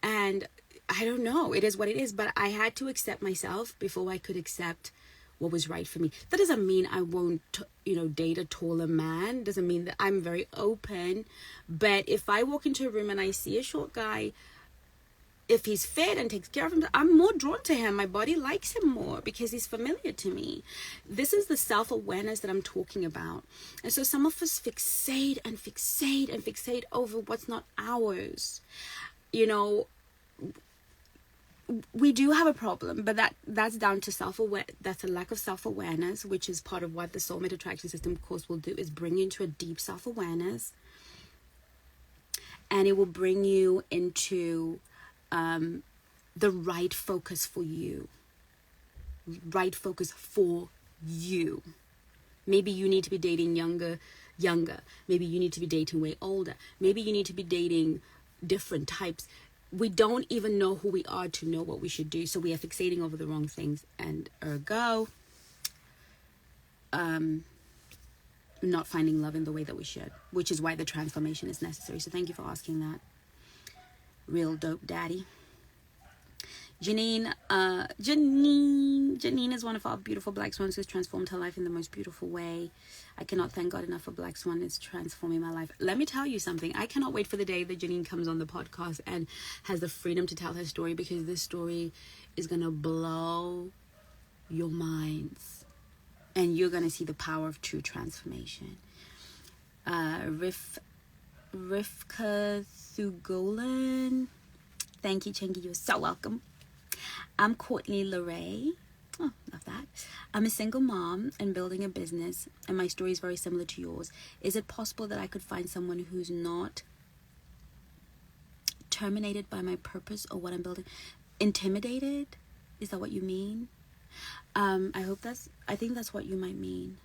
And I don't know, it is what it is. But I had to accept myself before I could accept what was right for me. That doesn't mean I won't, date a taller man. Doesn't mean that I'm very open. But if I walk into a room and I see a short guy, if he's fit and takes care of himself, I'm more drawn to him. My body likes him more because he's familiar to me. This is the self-awareness that I'm talking about. And so some of us fixate over what's not ours. We do have a problem, but that's down to that's a lack of self-awareness, which is part of what the Soulmate Attraction System course will do, is bring you into a deep self-awareness. And it will bring you into the right focus for you. Right focus for you. Maybe you need to be dating younger. Maybe you need to be dating way older. Maybe you need to be dating different types. We don't even know who we are to know what we should do. So we are fixating over the wrong things, and ergo, not finding love in the way that we should, which is why the transformation is necessary. So thank you for asking that. Real dope daddy. Janine is one of our beautiful black swans who's transformed her life in the most beautiful way. I cannot thank God enough for Black Swan. It's transforming my life. Let me tell you something. I cannot wait for the day that Janine comes on the podcast and has the freedom to tell her story, because this story is going to blow your minds. And you're going to see the power of true transformation. Rivka Thugolan. Thank you, Chengi. You're so welcome. I'm Courtney LeRae. Oh, love that. I'm a single mom and building a business, and my story is very similar to yours. Is it possible that I could find someone who's not terminated by my purpose or what I'm building? Intimidated? Is that what you mean? I think that's what you might mean.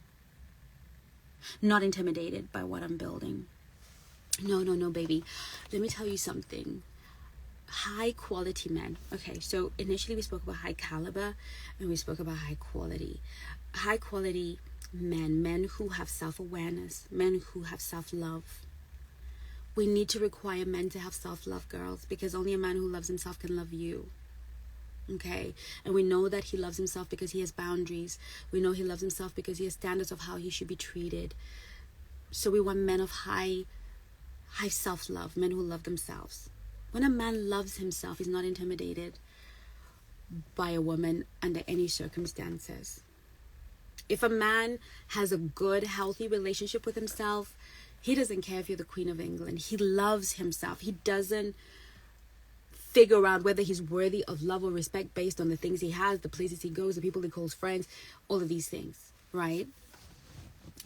Not intimidated by what I'm building. No, baby. Let me tell you something. High quality men. Okay, so initially we spoke about high caliber and we spoke about high quality. High quality men who have self-awareness, men who have self-love. We need to require men to have self-love, girls, because only a man who loves himself can love you. Okay, and we know that he loves himself because he has boundaries. We know he loves himself because he has standards of how he should be treated. So we want men of high self-love, men who love themselves. When a man loves himself, he's not intimidated by a woman under any circumstances. If a man has a good, healthy relationship with himself, he doesn't care if you're the Queen of England. He loves himself. He doesn't figure out whether he's worthy of love or respect based on the things he has, the places he goes, the people he calls friends, all of these things, right?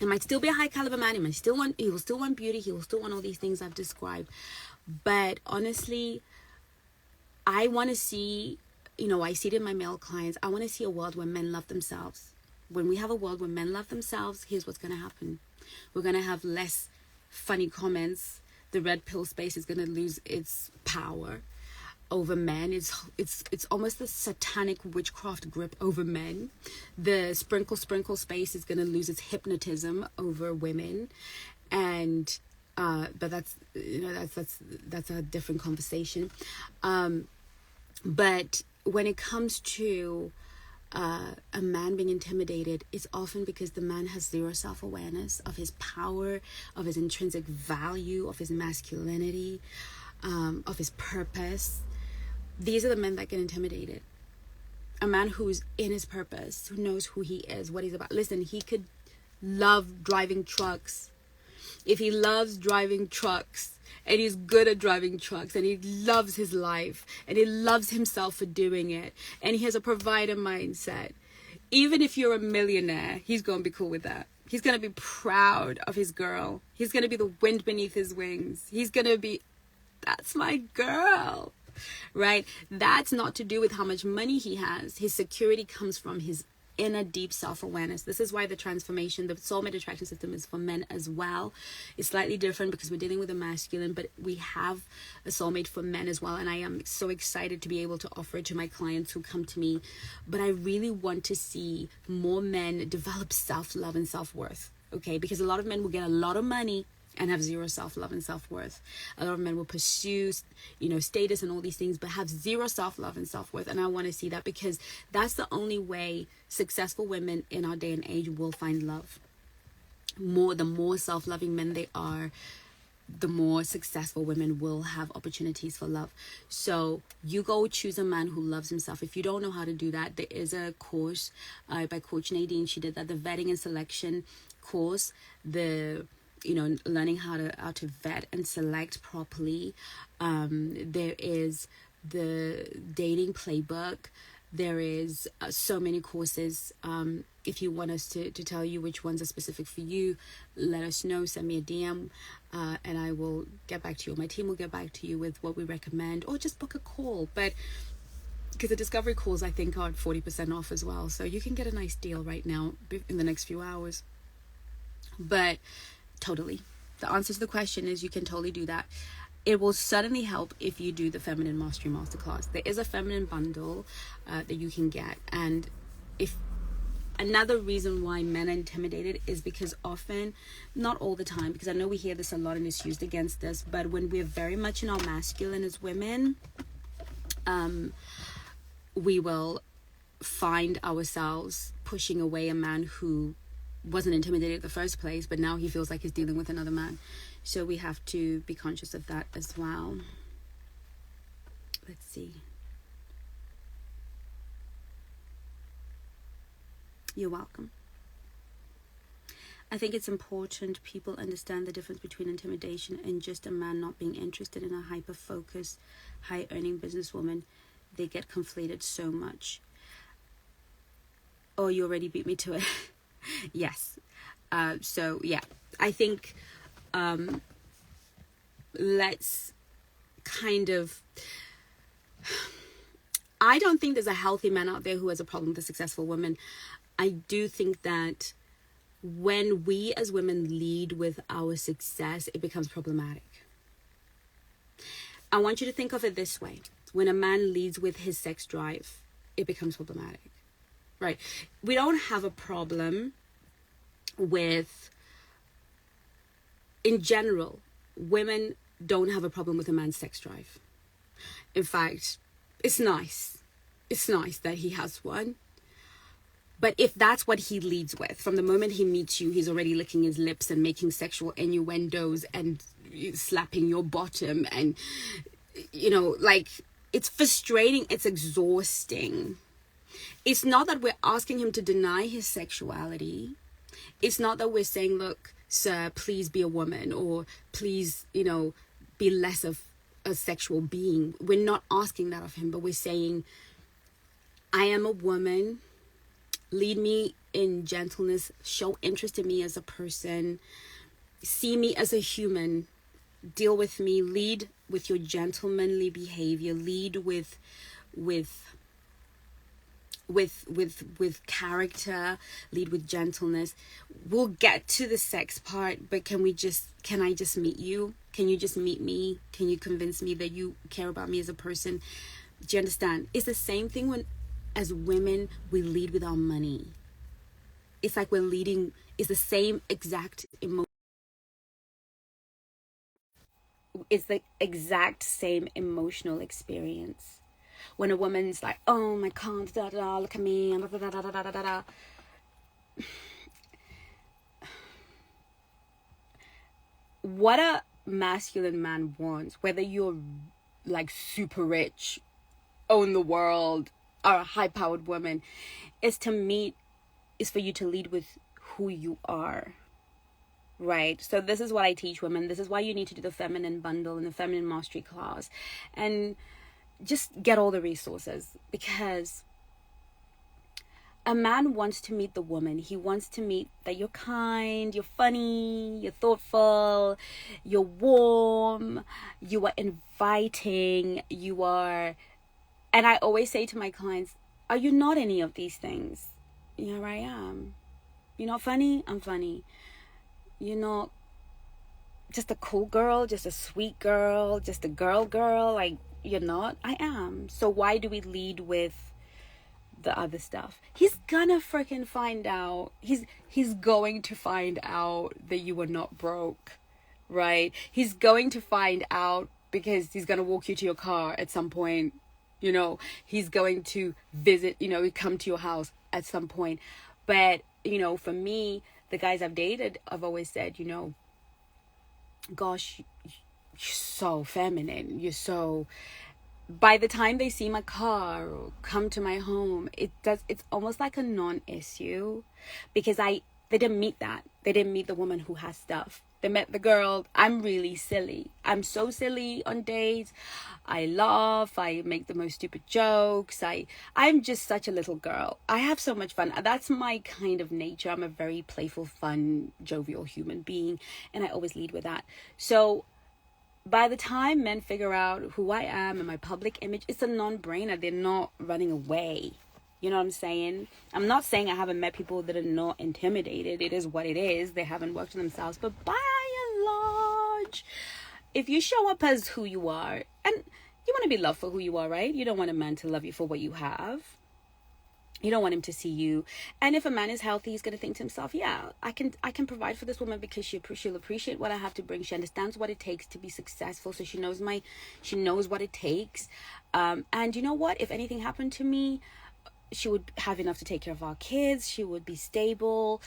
It might still be a high caliber man. He will still want beauty. He will still want all these things I've described. But honestly, I want to see, I see it in my male clients. I want to see a world where men love themselves. When we have a world where men love themselves, here's what's going to happen. We're going to have less funny comments. The red pill space is going to lose its power over men. It's almost the satanic witchcraft grip over men. The sprinkle space is going to lose its hypnotism over women. And but that's a different conversation. But when it comes to a man being intimidated, it's often because the man has zero self-awareness of his power, of his intrinsic value, of his masculinity, of his purpose. These are the men that get intimidated. A man who's in his purpose, who knows who he is, what he's about. Listen, he could love driving trucks. If he loves driving trucks, and he's good at driving trucks, and he loves his life, and he loves himself for doing it, and he has a provider mindset, even if you're a millionaire, he's going to be cool with that. He's going to be proud of his girl. He's going to be the wind beneath his wings. He's going to be, that's my girl, right? That's not to do with how much money he has. His security comes from his inner deep self-awareness. This is why the transformation, the soulmate attraction system, is for men as well. It's slightly different because we're dealing with a masculine, but we have a soulmate for men as well, and I am so excited to be able to offer it to my clients who come to me. But I really want to see more men develop self-love and self-worth, okay? Because a lot of men will get a lot of money and have zero self-love and self-worth. A lot of men will pursue, status and all these things, but have zero self-love and self-worth. And I want to see that, because that's the only way successful women in our day and age will find love. The more self-loving men they are, the more successful women will have opportunities for love. So you go choose a man who loves himself. If you don't know how to do that, there is a course by Coach Nadine. She did that, the vetting and selection course, learning how to vet and select properly. There is the dating playbook. There is so many courses. If you want us to tell you which ones are specific for you, let us know. Send me a DM, and I will get back to you. My team will get back to you with what we recommend, or just book a call. But because the discovery calls, I think, are 40% off as well, so you can get a nice deal right now in the next few hours. But totally, the answer to the question is you can totally do that. It will certainly help if you do the Feminine Mastery Masterclass. There is a feminine bundle that you can get. And if another reason why men are intimidated is because often, not all the time, because I know we hear this a lot and it's used against us, but when we're very much in our masculine as women, we will find ourselves pushing away a man who wasn't intimidated in the first place, but now he feels like he's dealing with another man. So we have to be conscious of that as well. Let's see. You're welcome. I think it's important people understand the difference between intimidation and just a man not being interested in a hyper-focused, high-earning businesswoman. They get conflated so much. Oh, you already beat me to it. Yes. So yeah, I think let's kind of, I don't think there's a healthy man out there who has a problem with a successful woman. I do think that when we as women lead with our success, it becomes problematic. I want you to think of it this way. When a man leads with his sex drive, it becomes problematic. Right? We don't have a problem with, in general, women don't have a problem with a man's sex drive. In fact, it's nice. It's nice that he has one. But if that's what he leads with, from the moment he meets you, he's already licking his lips and making sexual innuendos and slapping your bottom. And, it's frustrating. It's exhausting. It's not that we're asking him to deny his sexuality. It's not that we're saying, look, sir, please be a woman, or please, be less of a sexual being. We're not asking that of him, but we're saying, I am a woman. Lead me in gentleness. Show interest in me as a person. See me as a human. deal with me, lead with your gentlemanly behavior, lead with with character, lead with gentleness. We'll get to the sex part, but can I just meet you? Can you just meet me? Can you convince me that you care about me as a person? Do you understand? It's the same thing when, as women, we lead with our money. It's like we're leading. It's the same exact emotion. It's the exact same emotional experience. When a woman's like, oh my God, da, da, da, look at me, da, da, da, da, da, da, da. What a masculine man wants, whether you're like super rich, own the world, or a high-powered woman, is for you to lead with who you are. Right. So this is what I teach women. This is why you need to do the feminine bundle and the feminine mastery class, and just get all the resources, because a man wants to meet the woman. He wants to meet that you're kind, you're funny, you're thoughtful, you're warm, you are inviting, you are, and I always say to my clients, are you not any of these things? Yeah, I am. You're not funny? I'm funny. You're not just a cool girl, just a sweet girl, just a girl, like, you're not? I am. So why do we lead with the other stuff? He's gonna freaking find out. He's going to find out that you were not broke, right? He's going to find out because he's gonna walk you to your car at some point. You know, he's going to visit, come to your house at some point. But, for me, the guys I've dated, I've always said, gosh, you're so feminine. You're so, by the time they see my car or come to my home, it's almost like a non-issue, because they didn't meet that. They didn't meet the woman who has stuff. They met the girl. I'm really silly. I'm so silly on dates. I laugh. I make the most stupid jokes. I'm just such a little girl. I have so much fun. That's my kind of nature. I'm a very playful, fun, jovial human being, and I always lead with that. So by the time men figure out who I am and my public image, it's a non-brainer. They're not running away. You know what I'm saying? I'm not saying I haven't met people that are not intimidated. It is what it is. They haven't worked on themselves. But by and large, if you show up as who you are, and you want to be loved for who you are, right? You don't want a man to love you for what you have. You don't want him to see you. And if a man is healthy, he's going to think to himself, yeah, I can provide for this woman because she'll appreciate what I have to bring. She understands what it takes to be successful. So she knows what it takes. And you know what? If anything happened to me, she would have enough to take care of our kids. She would be stable.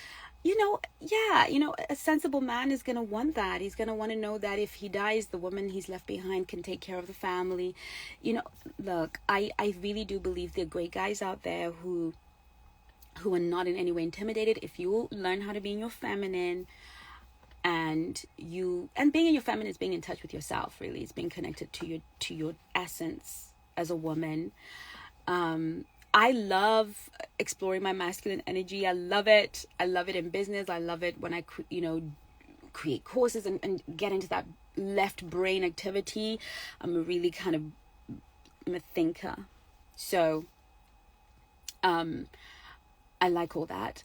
A sensible man is going to want that. He's going to want to know that if he dies, the woman he's left behind can take care of the family. Look, I really do believe there are great guys out there who are not in any way intimidated. If you learn how to be in your feminine, and being in your feminine is being in touch with yourself, really. It's being connected to your essence as a woman. I love exploring my masculine energy. I love it. I love it in business. I love it when I, create courses and get into that left brain activity. I'm a thinker. So, I like all that.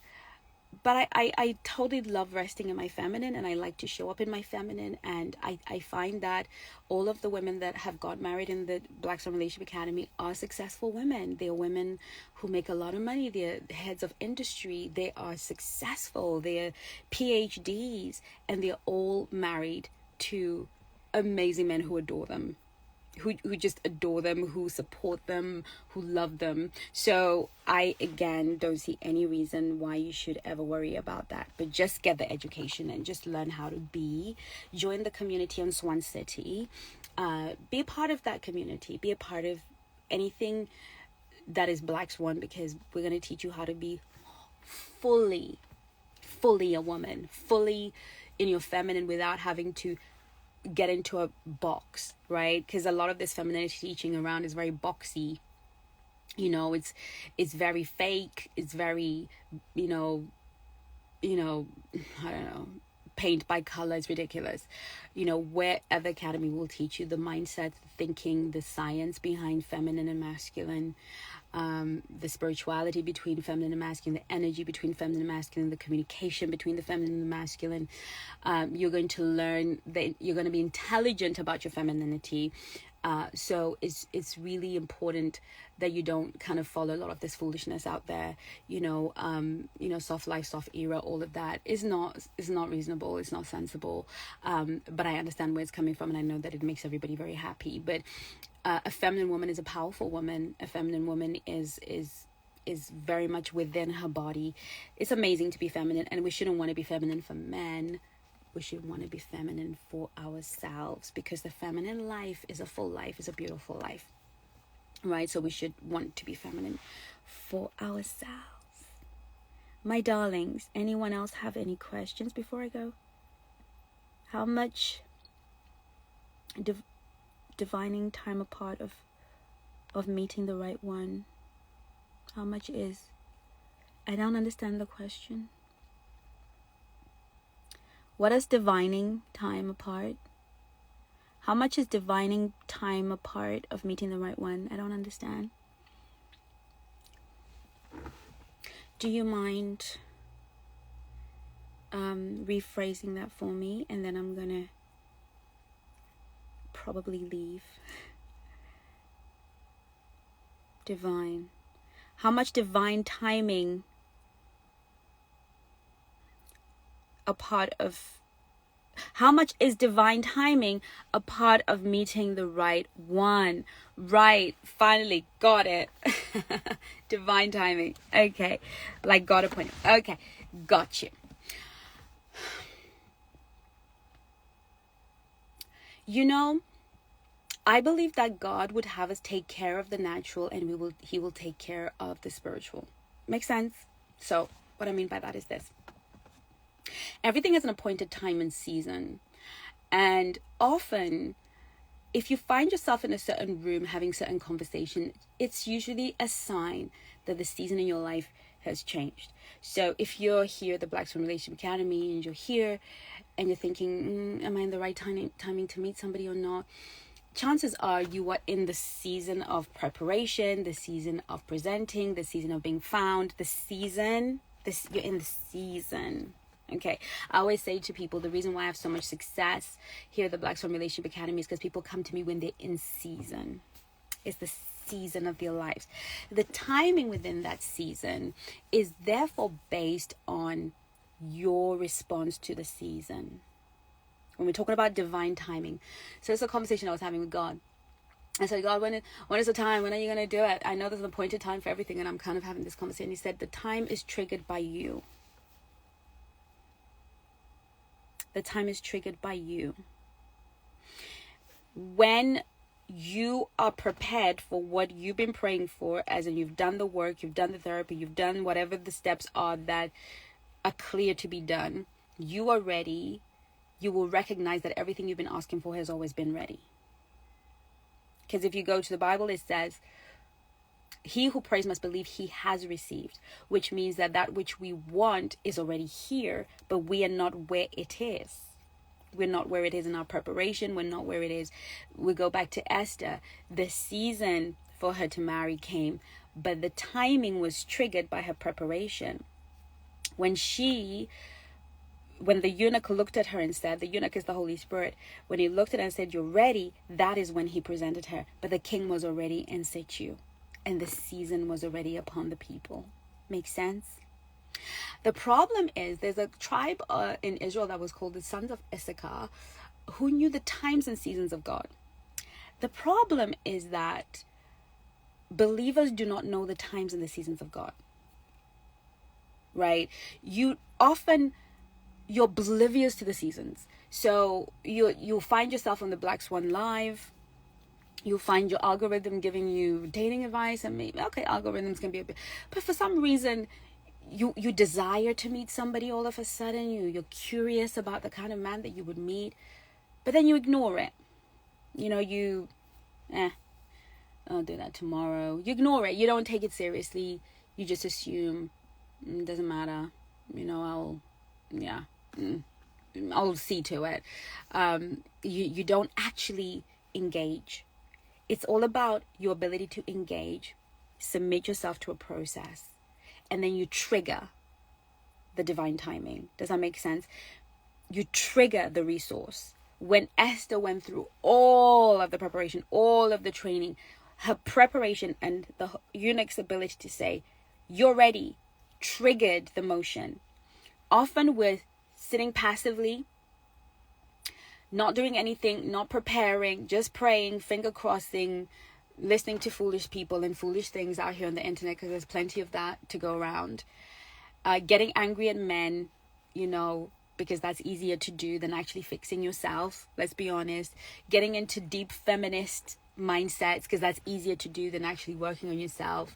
But I totally love resting in my feminine, and I like to show up in my feminine. And I find that all of the women that have got married in the Black Swan Relationship Academy are successful women. They're women who make a lot of money. They're heads of industry. They are successful. They're PhDs, and they're all married to amazing men who adore them. Who just adore them, who support them, who love them. So I, again, don't see any reason why you should ever worry about that. But just get the education and just learn how to be. Join the community on Swan City. Be a part of that community. Be a part of anything that is Black Swan, because we're going to teach you how to be fully a woman, fully in your feminine, without having to get into a box, right? Because a lot of this femininity teaching around is very boxy. It's very fake. It's very, I don't know, paint by color is ridiculous. Wherever academy will teach you the mindset, thinking, the science behind feminine and masculine, the spirituality between feminine and masculine, the energy between feminine and masculine, the communication between the feminine and the masculine. You're going to learn that you're going to be intelligent about your femininity. So it's really important that you don't kind of follow a lot of this foolishness out there. Soft life, soft era, all of that is not reasonable. It's not sensible. But I understand where it's coming from, and I know that it makes everybody very happy. But a feminine woman is a powerful woman. A feminine woman is very much within her body. It's amazing to be feminine, and we shouldn't want to be feminine for men. We should want to be feminine for ourselves, because the feminine life is a full life, is a beautiful life, right? So we should want to be feminine for ourselves. My darlings, anyone else have any questions before I go? How much divining time apart of meeting the right one? How much is? I don't understand the question. What is divining time apart? How much is divining time apart of meeting the right one? I don't understand. Do you mind rephrasing that for me? And then I'm gonna probably leave. Divine. How much divine timing how much is divine timing a part of meeting the right one? Right, finally got it. Divine timing. Okay, got a point. Okay, got you. I believe that God would have us take care of the natural, and he will take care of the spiritual. Makes sense? So what I mean by that is this. Everything has an appointed time and season. And often, if you find yourself in a certain room having certain conversation, it's usually a sign that the season in your life has changed. So if you're here at the Black Swan Relationship Academy, and you're here and you're thinking, am I in the right timing to meet somebody or not? Chances are you are in the season of preparation, the season of presenting, the season of being found, you're in the season. Okay, I always say to people, the reason why I have so much success here at the Black Swan Relationship Academy is because people come to me when they're in season. It's the season of their lives. The timing within that season is therefore based on your response to the season. When we're talking about divine timing. So it's a conversation I was having with God. I said, God, when is the time? When are you going to do it? I know there's an appointed time for everything, and I'm kind of having this conversation. He said, the time is triggered by you. The time is triggered by you. When you are prepared for what you've been praying for, as in you've done the work, you've done the therapy, you've done whatever the steps are that are clear to be done, you are ready. You will recognize that everything you've been asking for has always been ready. Because if you go to the Bible, it says, he who prays must believe he has received, which means that which we want is already here, but we are not where it is. We're not where it is in our preparation. We're not where it is. We go back to Esther. The season for her to marry came, but the timing was triggered by her preparation. When the eunuch looked at her and said, the eunuch is the Holy Spirit, when he looked at her and said, you're ready, that is when he presented her. But the king was already in situ, and the season was already upon the people. Make sense? The problem is, there's a tribe in Israel that was called the sons of Issachar, who knew the times and seasons of God. The problem is that believers do not know the times and the seasons of God. Right? You're oblivious to the seasons. So you'll find yourself on the Black Swan Live. You'll find your algorithm giving you dating advice, and maybe, okay, algorithms can be a bit, but for some reason, you desire to meet somebody all of a sudden. You're curious about the kind of man that you would meet, but then you ignore it. I'll do that tomorrow. You ignore it. You don't take it seriously. You just assume it doesn't matter. I'll see to it. You don't actually engage. It's all about your ability to engage, submit yourself to a process, and then you trigger the divine timing. Does that make sense? You trigger the resource. When Esther went through all of the preparation, all of the training, her preparation and the eunuch's ability to say, "You're ready," triggered the motion. Often we're sitting passively, not doing anything, not preparing, just praying, finger crossing, listening to foolish people and foolish things out here on the internet, because there's plenty of that to go around. Getting angry at men, because that's easier to do than actually fixing yourself. Let's be honest. Getting into deep feminist mindsets, because that's easier to do than actually working on yourself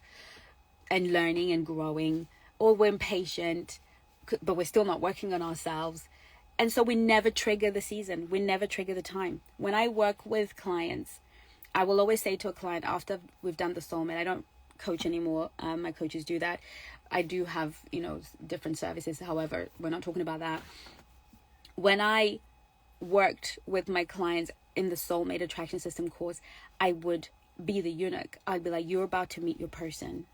and learning and growing. Or we're impatient, but we're still not working on ourselves. And so we never trigger the season. We never trigger the time. When I work with clients, I will always say to a client after we've done the soulmate, I don't coach anymore. My coaches do that. I do have, different services. However, we're not talking about that. When I worked with my clients in the Soulmate Attraction System course, I would be the eunuch. I'd be like, you're about to meet your person.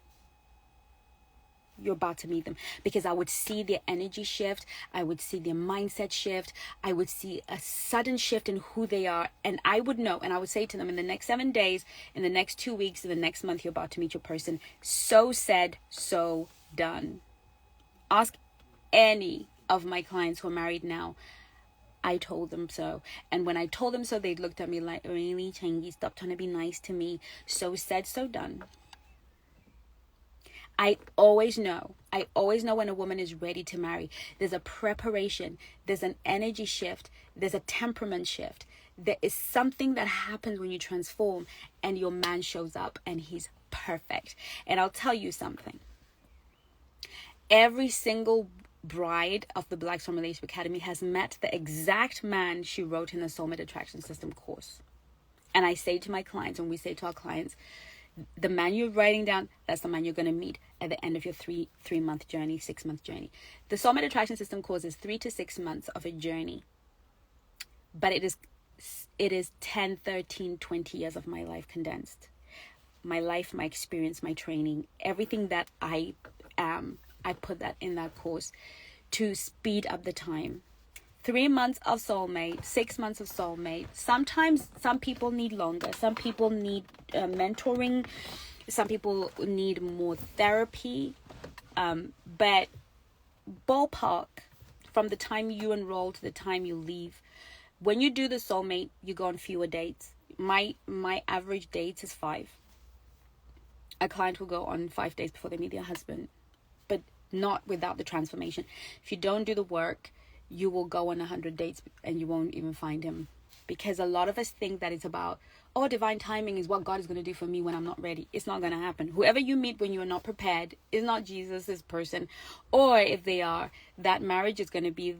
You're about to meet them. Because I would see their energy shift. I would see their mindset shift. I would see a sudden shift in who they are. And I would know. And I would say to them, in the next 7 days, in the next 2 weeks, in the next month, you're about to meet your person. So said, so done. Ask any of my clients who are married now. I told them so. And when I told them so, they looked at me like, really, Chengi, stop trying to be nice to me. So said, so done. I always know when a woman is ready to marry. There's a preparation. There's an energy shift. There's a temperament shift. There is something that happens when you transform and your man shows up and he's perfect. And I'll tell you something. Every single bride of the Black Swan Relationship Academy has met the exact man she wrote in the Soulmate Attraction System course. And I say to my clients, and we say to our clients, the man you're writing down, that's the man you're going to meet at the end of your three-month journey, 6-month journey. The Soulmate Attraction System course is 3 to 6 months of a journey. But it is 10, 13, 20 years of my life condensed. My life, my experience, my training, everything that I am, I put that in that course to speed up the time. 3 months of soulmate, 6 months of soulmate. Sometimes some people need longer. Some people need mentoring. Some people need more therapy. But ballpark, from the time you enroll to the time you leave, when you do the soulmate, you go on fewer dates. My average dates is 5. A client will go on 5 days before they meet their husband, but not without the transformation. If you don't do the work, you will go on 100 dates and you won't even find him. Because a lot of us think that it's about, divine timing is what God is going to do for me when I'm not ready. It's not going to happen. Whoever you meet when you are not prepared is not Jesus' person. Or if they are, that marriage is going to be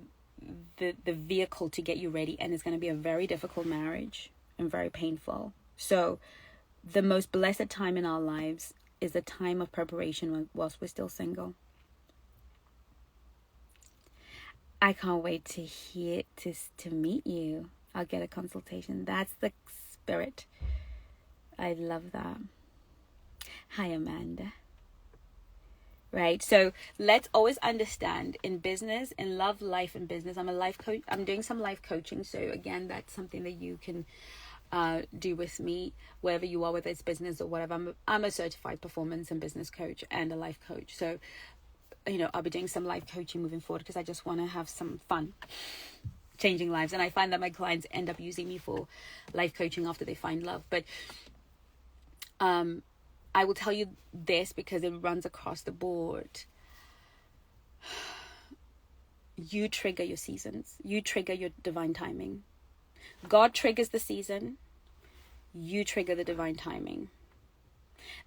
the vehicle to get you ready. And it's going to be a very difficult marriage and very painful. So the most blessed time in our lives is the time of preparation whilst we're still single. I can't wait to meet you. I'll get a consultation. That's the spirit. I love that. Hi, Amanda. Right. So let's always understand in business, in love, life, and business. I'm a life coach. I'm doing some life coaching. So again, that's something that you can do with me wherever you are, whether it's business or whatever. I'm a certified performance and business coach and a life coach. So I'll be doing some life coaching moving forward because I just want to have some fun changing lives. And I find that my clients end up using me for life coaching after they find love. But I will tell you this because it runs across the board. You trigger your seasons. You trigger your divine timing. God triggers the season. You trigger the divine timing.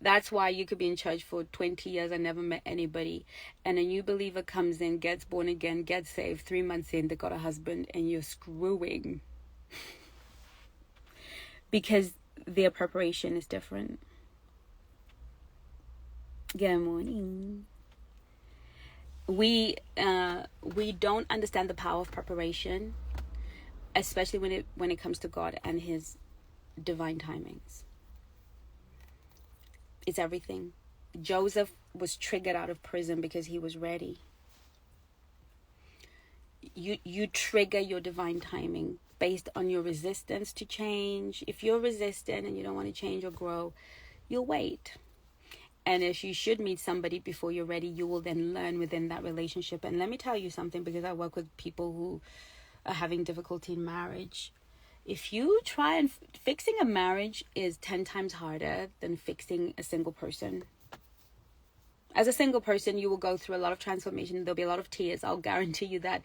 That's why you could be in church for 20 years and never met anybody. And a new believer comes in, gets born again, gets saved. 3 months in, they got a husband and you're screwing. Because their preparation is different. Good morning. we don't understand the power of preparation, especially when it comes to God and his divine timings. It's everything. Joseph was triggered out of prison because he was ready. You trigger your divine timing based on your resistance to change. If you're resistant and you don't want to change or grow, you'll wait. And if you should meet somebody before you're ready, you will then learn within that relationship. And let me tell you something, because I work with people who are having difficulty in marriage. If you try and fixing a marriage is 10 times harder than fixing a single person. As a single person, you will go through a lot of transformation. There'll be a lot of tears. I'll guarantee you that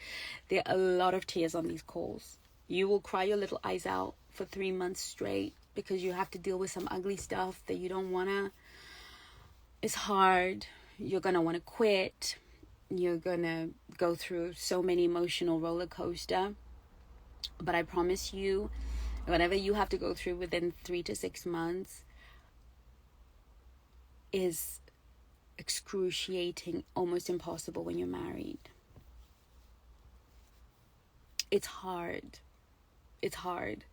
there are a lot of tears on these calls. You will cry your little eyes out for 3 months straight because you have to deal with some ugly stuff that you don't want to. It's hard. You're going to want to quit. You're going to go through so many emotional roller coaster. But I promise you, whatever you have to go through within 3 to 6 months is excruciating, almost impossible when you're married. It's hard. It's hard.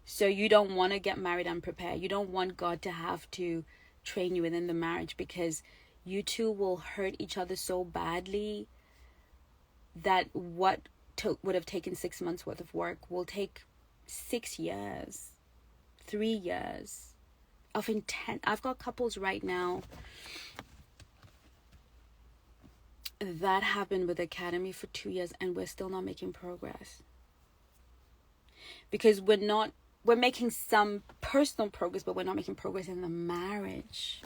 So you don't want to get married unprepared. You don't want God to have to train you within the marriage, because you two will hurt each other so badly that what would have taken 6 months worth of work will take 6 years, 3 years of intent. I've got couples right now that have been with the Academy for 2 years and we're still not making progress, because we're making some personal progress, but we're not making progress in the marriage,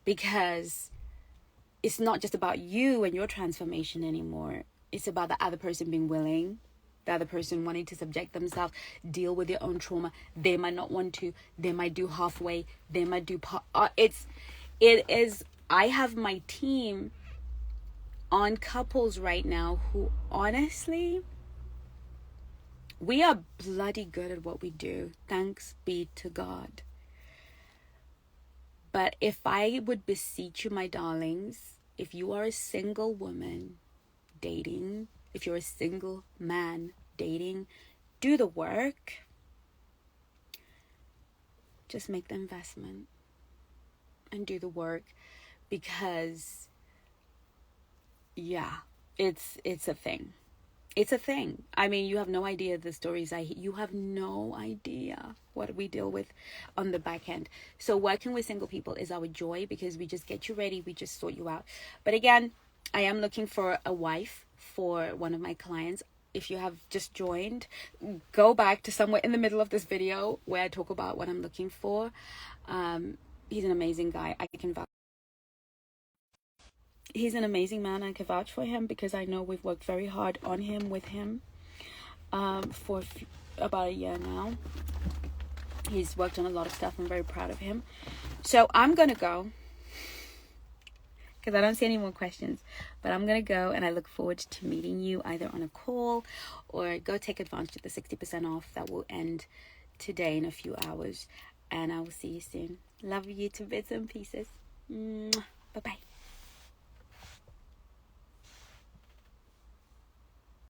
because it's not just about you and your transformation anymore. It's about the other person being willing, the other person wanting to subject themselves, deal with their own trauma. They might not want to. They might do halfway. They might do it is. I have my team on couples right now who, honestly, we are bloody good at what we do. Thanks be to God. But if I would beseech you, my darlings, if you are a single woman dating, if you're a single man dating, do the work. Just make the investment and do the work, because yeah, it's a thing. It's a thing. I mean, you have no idea the stories you have no idea what we deal with on the back end. So working with single people is our joy, because we just get you ready. We just sort you out. But again, I am looking for a wife for one of my clients. If you have just joined, go back to somewhere in the middle of this video where I talk about what I'm looking for. He's an amazing guy. He's an amazing man. I can vouch for him, because I know we've worked very hard on him, with him, for about a year now. He's worked on a lot of stuff. I'm very proud of him. So I'm going to go, because I don't see any more questions. But I'm going to go, and I look forward to meeting you either on a call or go take advantage of the 60% off that will end today in a few hours. And I will see you soon. Love you to bits and pieces. Bye-bye.